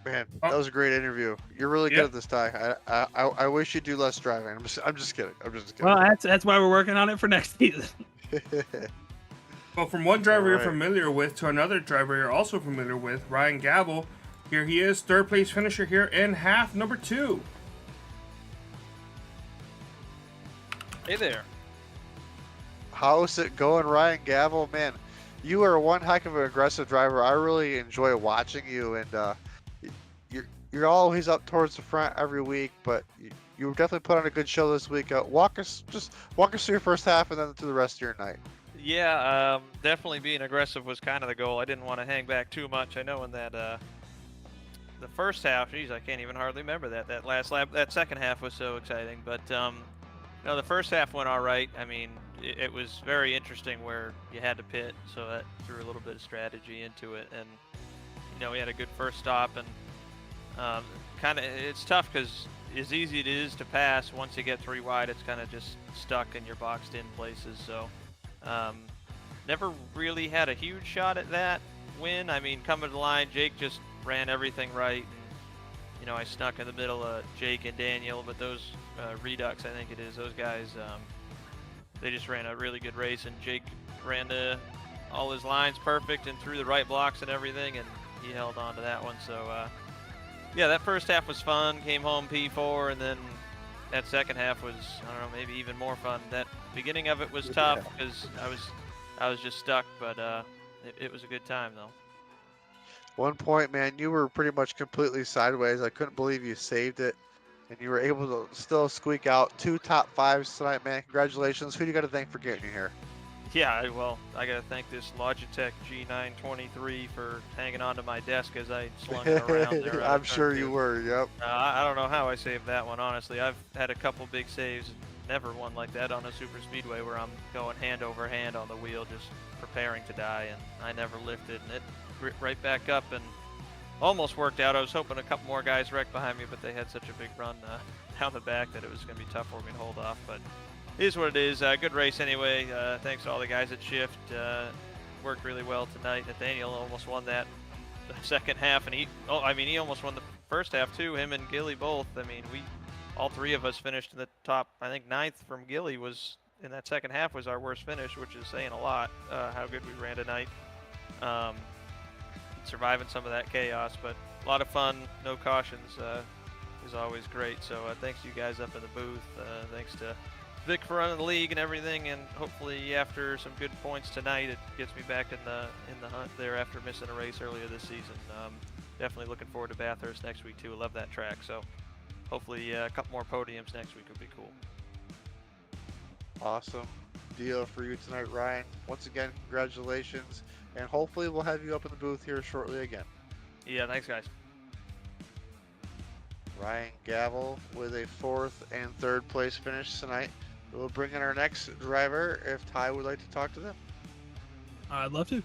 Man, that was a great interview. You're really good at this, Ty. I wish you'd do less driving. I'm just kidding. Well, that's why we're working on it for next season. Well, from one driver you're familiar with to another driver you're also familiar with, Ryan Gavel. Here he is, third place finisher here in half number 2. Hey there. How's it going, Ryan Gavel? Man, you are one heck of an aggressive driver. I really enjoy watching you, and you're always up towards the front every week, but you definitely put on a good show this week. Walk us through your first half and then through the rest of your night. Yeah, definitely being aggressive was kind of the goal. I didn't want to hang back too much. I know in that the first half, geez, I can't even hardly remember that last lap. That second half was so exciting, but the first half went all right. I mean, it was very interesting where you had to pit, so that threw a little bit of strategy into it, and we had a good first stop, and it's tough because as easy it is to pass, once you get 3 wide, it's kind of just stuck and you're boxed in places. So never really had a huge shot at that win. I mean, coming to the line, Jake just ran everything right, and I snuck in the middle of Jake and Daniel, but those Redux, I think it is, those guys, they just ran a really good race, and Jake ran all his lines perfect and threw the right blocks and everything, and he held on to that one. So yeah, that first half was fun. Came home P4, and then that second half was, I don't know, maybe even more fun. That beginning of it was tough because I was just stuck, but it was a good time though. One point, man, you were pretty much completely sideways. I couldn't believe you saved it, and you were able to still squeak out 2 top 5s tonight, man. Congratulations. Who do you got to thank for getting you here? Yeah, well, I got to thank this Logitech G923 for hanging onto my desk as I slung it around there. I'm sure you were, yep. I don't know how I saved that one, honestly. I've had a couple big saves, never one like that on a super speedway where I'm going hand over hand on the wheel, just preparing to die, and I never lifted, and it right back up and almost worked out. I was hoping a couple more guys wrecked behind me, but they had such a big run down the back that it was going to be tough for me to hold off, but it is what it is. Good race anyway. Thanks to all the guys at Shift. Worked really well tonight. Nathaniel almost won that second half, and he almost won the first half too. Him and Gilly both. I mean, all 3 of us finished in the top. I think 9th from Gilly was in that second half was our worst finish, which is saying a lot. How good we ran tonight. Surviving some of that chaos, but a lot of fun. No cautions is always great. So thanks to you guys up in the booth. Thanks to Vic for running the league and everything, and hopefully after some good points tonight, it gets me back in the hunt there after missing a race earlier this season. Definitely looking forward to Bathurst next week too. I love that track, so hopefully a couple more podiums next week would be cool. Awesome deal for you tonight, Ryan. Once again, congratulations, and hopefully we'll have you up in the booth here shortly again. Yeah, thanks guys. Ryan Gavel with a 4th and 3rd place finish tonight. We'll bring in our next driver if Ty would like to talk to them. I'd love to.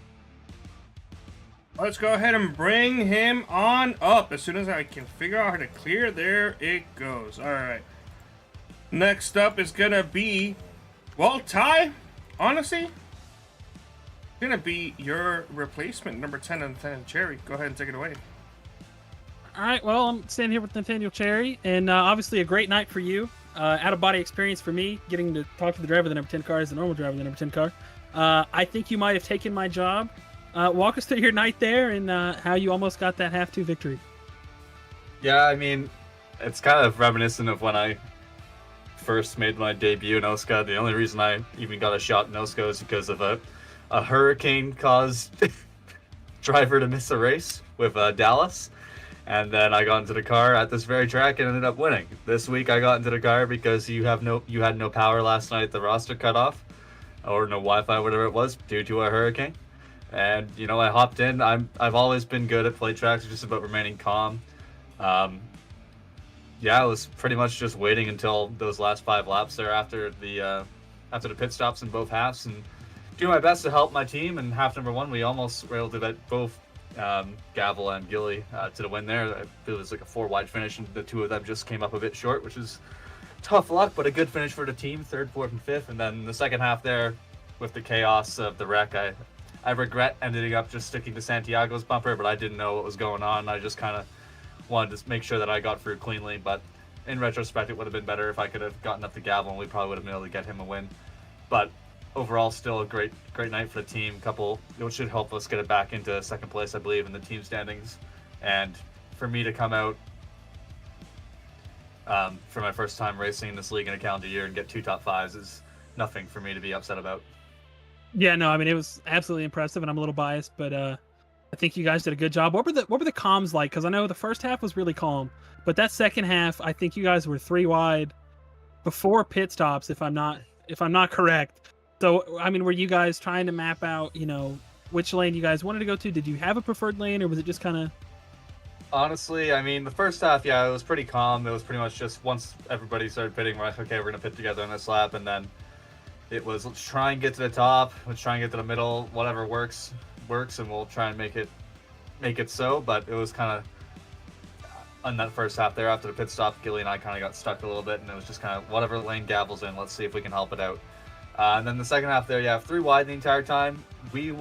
Let's go ahead and bring him on up. As soon as I can figure out how to clear, there it goes. All right. Next up is going to be, well, Ty, honestly, Gonna be your replacement, number 10, Nathaniel Cherry. Go ahead and take it away. All right, well, I'm standing here with Nathaniel Cherry, and obviously a great night for you. Out-of-body experience for me, getting to talk to the driver of the number 10 car as the normal driver of the number 10 car. I think you might have taken my job. Walk us through your night there and how you almost got that half-2 victory. Yeah, I mean, it's kind of reminiscent of when I first made my debut in OSCA. The only reason I even got a shot in OSCA is because of a hurricane caused driver to miss a race with Dallas. And then I got into the car at this very track and ended up winning. This week I got into the car because you had no power last night. The roster cut off, or no Wi-Fi, whatever it was, due to a hurricane. And you know, I hopped in. I've always been good at play tracks, just about remaining calm. Yeah, I was pretty much just waiting until those last 5 laps there after the pit stops in both halves, and doing my best to help my team. And half number 1, we almost were able to get both Gavel and Gilly to the win there. It was like a 4-wide finish, and the 2 of them just came up a bit short, which is tough luck, but a good finish for the team, 3rd, 4th, and 5th. And then the second half there, with the chaos of the wreck, I regret ending up just sticking to Santiago's bumper, but I didn't know what was going on. I just kind of wanted to make sure that I got through cleanly, but in retrospect, it would have been better if I could have gotten up to Gavel, and we probably would have been able to get him a win. But overall, still a great night for the team. It should help us get it back into 2nd place, I believe, in the team standings. And for me to come out for my first time racing in this league in a calendar year and get 2 top 5s is nothing for me to be upset about. Yeah, no, I mean, it was absolutely impressive, and I'm a little biased, but I think you guys did a good job. What were the comms like? Because I know the first half was really calm, but that second half, I think you guys were 3 wide before pit stops, if I'm not correct. So, I mean, were you guys trying to map out, you know, which lane you guys wanted to go to? Did you have a preferred lane, or was it just kind of... Honestly, I mean, the first half, yeah, it was pretty calm. It was pretty much just once everybody started pitting, we're like, okay, we're going to pit together on this lap, and then it was, let's try and get to the top, let's try and get to the middle, whatever works, and we'll try and make it so. But it was kind of, on that first half there, after the pit stop, Gilly and I kind of got stuck a little bit, and it was just kind of, whatever lane Gavel's in, let's see if we can help it out. And then the second half there, yeah, 3 wide the entire time. We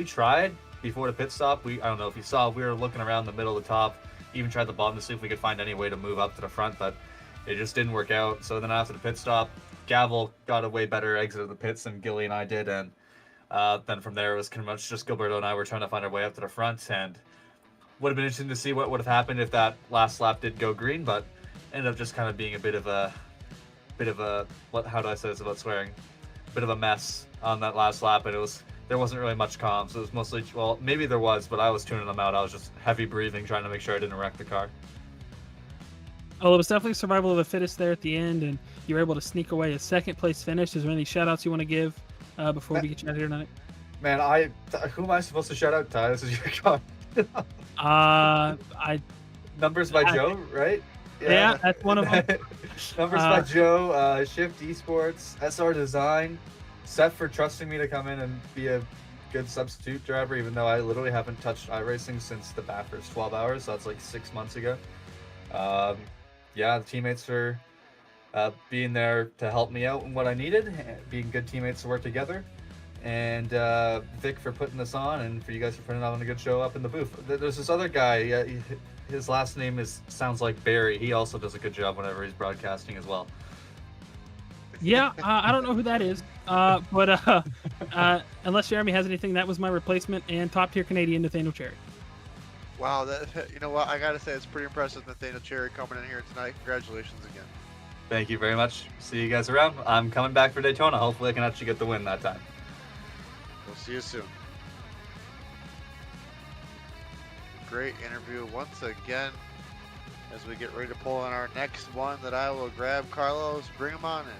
tried before the pit stop. I don't know if you saw, we were looking around the middle of the top, even tried the bottom to see if we could find any way to move up to the front, but it just didn't work out. So then after the pit stop, Gavel got a way better exit of the pits than Gilly and I did, and then from there it was pretty much just Gilberto and I were trying to find our way up to the front. And would have been interesting to see what would have happened if that last lap did go green, but ended up just kind of being a bit of a how do I say this without swearing? Bit of a mess on that last lap, and there wasn't really much calm, so it was mostly, well, maybe there was, but I was tuning them out. I was just heavy breathing, trying to make sure I didn't wreck the car. Well, it was definitely survival of the fittest there at the end, and you were able to sneak away a 2nd place finish. Is there any shout outs you want to give before we get you out of here tonight? Man, who am I supposed to shout out, Ty? This is your car. Numbers by Joe, right? Yeah, that's one of them. Numbers by Joe, Shift Esports, SR Design, Stapf for trusting me to come in and be a good substitute driver, even though I literally haven't touched iRacing since the Bathurst 12 hours, so that's like 6 months ago. Yeah, the teammates for being there to help me out in what I needed, being good teammates to work together, and Vic for putting this on, and for you guys for putting on a good show up in the booth. There's this other guy, his last name sounds like Barry. He also does a good job whenever he's broadcasting as well. Yeah, I don't know who that is, but unless Jeremy has anything, that was my replacement and top tier Canadian Nathaniel Cherry. Wow, you know what? I gotta say, it's pretty impressive, Nathaniel Cherry coming in here tonight. Congratulations again. Thank you very much. See you guys around. I'm coming back for Daytona. Hopefully I can actually get the win that time. We'll see you soon. Great interview once again. As we get ready to pull on our next one that I will grab Carlos, bring him on in.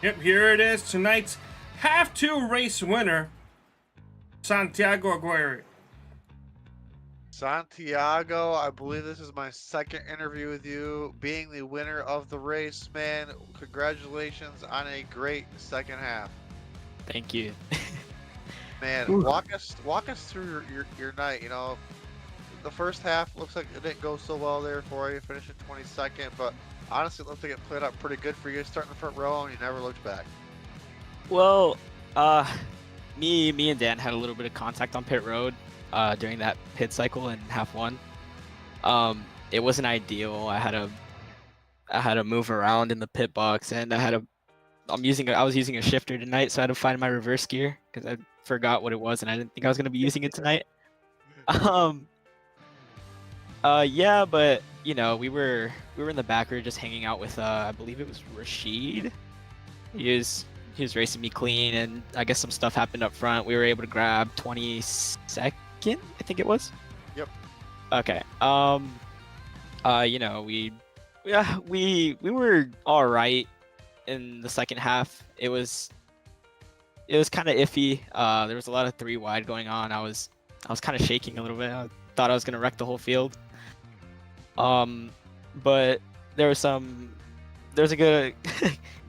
Yep, here it is. Tonight's half 2 race winner, Santiago Aguirre. Santiago, I believe this is my 2nd interview with you, being the winner of the race, man. Congratulations on a great second half. Thank you. Man, walk us through your night. You know, the first half looks like it didn't go so well there for you, finishing 22nd, but honestly, it looked like it played out pretty good for you, starting the front row, and you never looked back. Well, me and Dan had a little bit of contact on pit road during that pit cycle in half one. It wasn't ideal. I had to move around in the pit box, and I was using a shifter tonight, so I had to find my reverse gear because I forgot what it was, and I didn't think I was gonna be using it tonight. Yeah, but you know, we were in the back. We were just hanging out with I believe it was Rashid. He was racing me clean, and I guess some stuff happened up front. We were able to grab 22nd, I think it was. Yep. Okay. You know, we were all right in the second half. It was kind of iffy. There was a lot of 3 wide going on. I was kind of shaking a little bit. I thought I was gonna wreck the whole field. But there was a good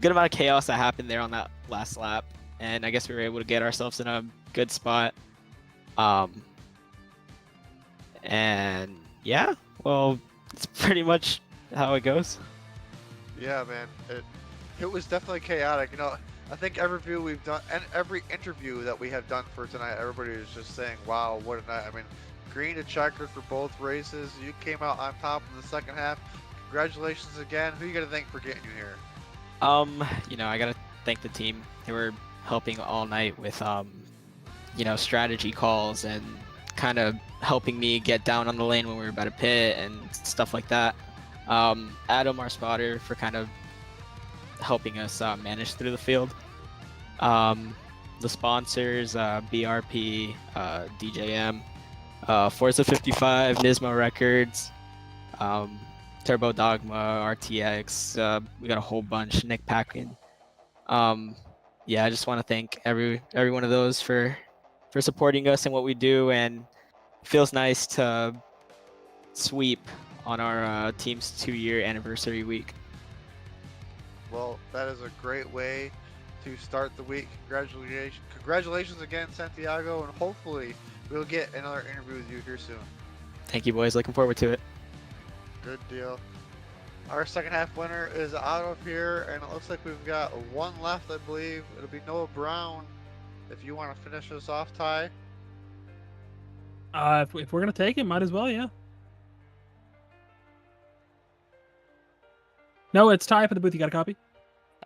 good amount of chaos that happened there on that last lap, and I guess we were able to get ourselves in a good spot. And yeah, well, it's pretty much how it goes. Yeah, man. It was definitely chaotic. You know, I think every view we've done and every interview that we have done for tonight, everybody is just saying, "Wow, what a night!" I mean, green to checkered for both races. You came out on top in the second half. Congratulations again. Who you got to thank for getting you here? You know, I gotta thank the team. They were helping all night with you know, strategy calls and kind of helping me get down on the lane when we were about to pit and stuff like that. Adam, our spotter, for kind of helping us manage through the field. The sponsors, BRP, DJM, Forza 55, Nismo Records, Turbo Dogma, RTX. We got a whole bunch. Nick Packin. Yeah, I just want to thank every one of those for supporting us and what we do, and it feels nice to sweep on our team's 2-year anniversary week. Well, that is a great way to start the week. Congratulations again, Santiago, and hopefully we'll get another interview with you here soon. Thank you, boys. Looking forward to it. Good deal. Our second half winner is out of here, and it looks like we've got one left, I believe. It'll be Noah Brown. If you want to finish this off, Ty. If we're gonna take it, might as well, yeah. No, it's Ty up at the booth. You got a copy?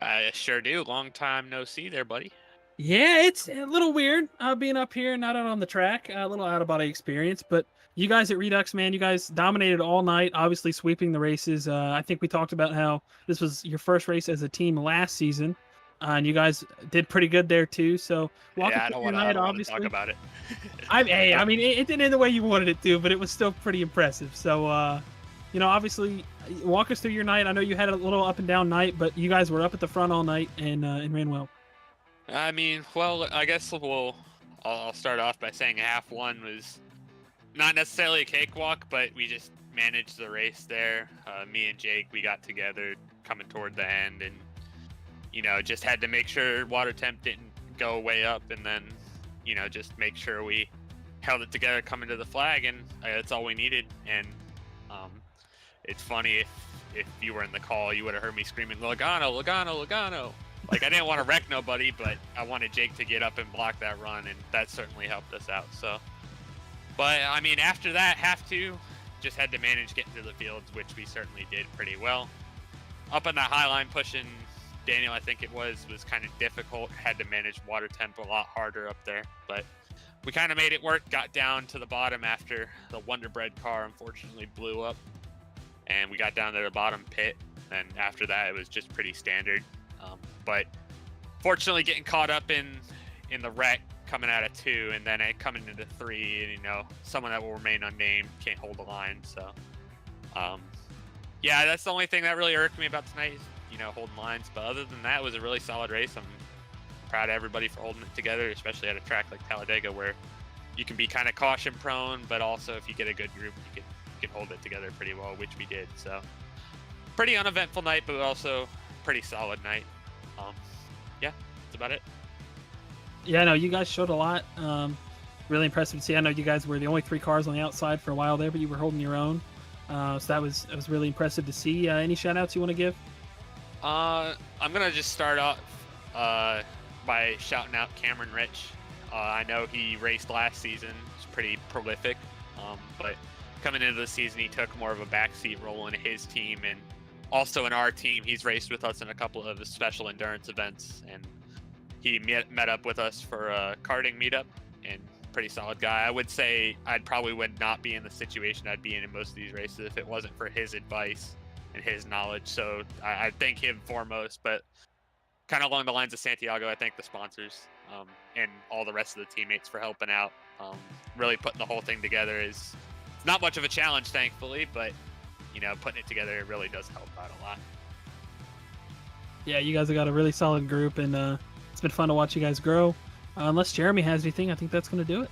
I sure do. Long time no see there, buddy. Yeah, it's a little weird being up here, not out on the track. A little out of body experience, but you guys at Redux, man, you guys dominated all night, obviously sweeping the races. I think we talked about how this was your first race as a team last season, and you guys did pretty good there too. So, Yeah, I don't want to talk about it. I mean, it didn't end the way you wanted it to, but it was still pretty impressive. So, you know, obviously, walk us through your night. I know you had a little up and down night, but you guys were up at the front all night and ran well. I mean, well, I guess I'll start off by saying half one was not necessarily a cakewalk, but we just managed the race there. Me and Jake, we got together coming toward the end, and you know, just had to make sure water temp didn't go way up, and then you know, just make sure we held it together coming to the flag, and that's all we needed. And it's funny, if you were in the call, you would have heard me screaming Logano, Logano, Logano. Like, I didn't want to wreck nobody, but I wanted Jake to get up and block that run, and that certainly helped us out. So, but I mean, after that, just had to manage getting through the fields, which we certainly did pretty well. Up on that high line, pushing Daniel, I think it was kind of difficult. Had to manage water temp a lot harder up there, but we kind of made it work. Got down to the bottom after the Wonder Bread car unfortunately blew up, and we got down to the bottom pit. And after that, it was just pretty standard. But fortunately, getting caught up in the wreck coming out of 2 and then coming into 3, and you know, someone that will remain unnamed can't hold the line. So, yeah, that's the only thing that really irked me about tonight is, you know, holding lines. But other than that, it was a really solid race. I'm proud of everybody for holding it together, especially at a track like Talladega where you can be kind of caution prone, but also if you get a good group, you can hold it together pretty well, which we did. So, pretty uneventful night, but also pretty solid night. Yeah, that's about it. Yeah, no, you guys showed a lot. Really impressive to see. I know you guys were the only 3 cars on the outside for a while there, but you were holding your own. So that was really impressive to see. Any shout outs you want to give? I'm gonna just start off by shouting out Cameron Rich. I know he raced last season. It's pretty prolific, but coming into the season, he took more of a backseat role in his team, and also in our team, he's raced with us in a couple of special endurance events, and he met up with us for a karting meetup, and pretty solid guy. I would say would not be in the situation I'd be in most of these races if it wasn't for his advice and his knowledge. So I thank him foremost, but kind of along the lines of Santiago, I thank the sponsors and all the rest of the teammates for helping out. Really putting the whole thing together is not much of a challenge, thankfully, but putting it together, it really does help out a lot. Yeah, you guys have got a really solid group, and it's been fun to watch you guys grow. Unless Jeremy has anything, I think that's going to do it.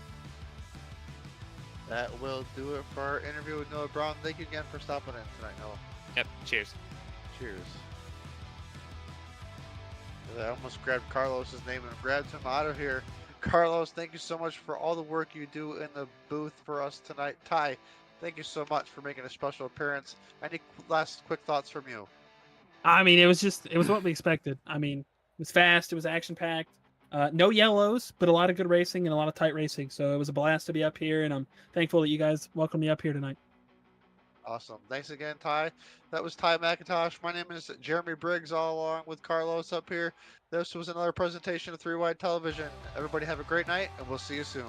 That will do it for our interview with Noah Brown. Thank you again for stopping in tonight, Noah. Yep, cheers. Cheers. I almost grabbed Carlos's name and grabbed him out of here. Carlos, thank you so much for all the work you do in the booth for us tonight. Ty, thank you so much for making a special appearance. Any last quick thoughts from you? I mean, it was what we expected. I mean, it was fast, it was action-packed. No yellows, but a lot of good racing and a lot of tight racing. So it was a blast to be up here, and I'm thankful that you guys welcomed me up here tonight. Awesome. Thanks again, Ty. That was Ty McIntosh. My name is Jeremy Briggs, all along with Carlos up here. This was another presentation of 3 Wide Television. Everybody have a great night, and we'll see you soon.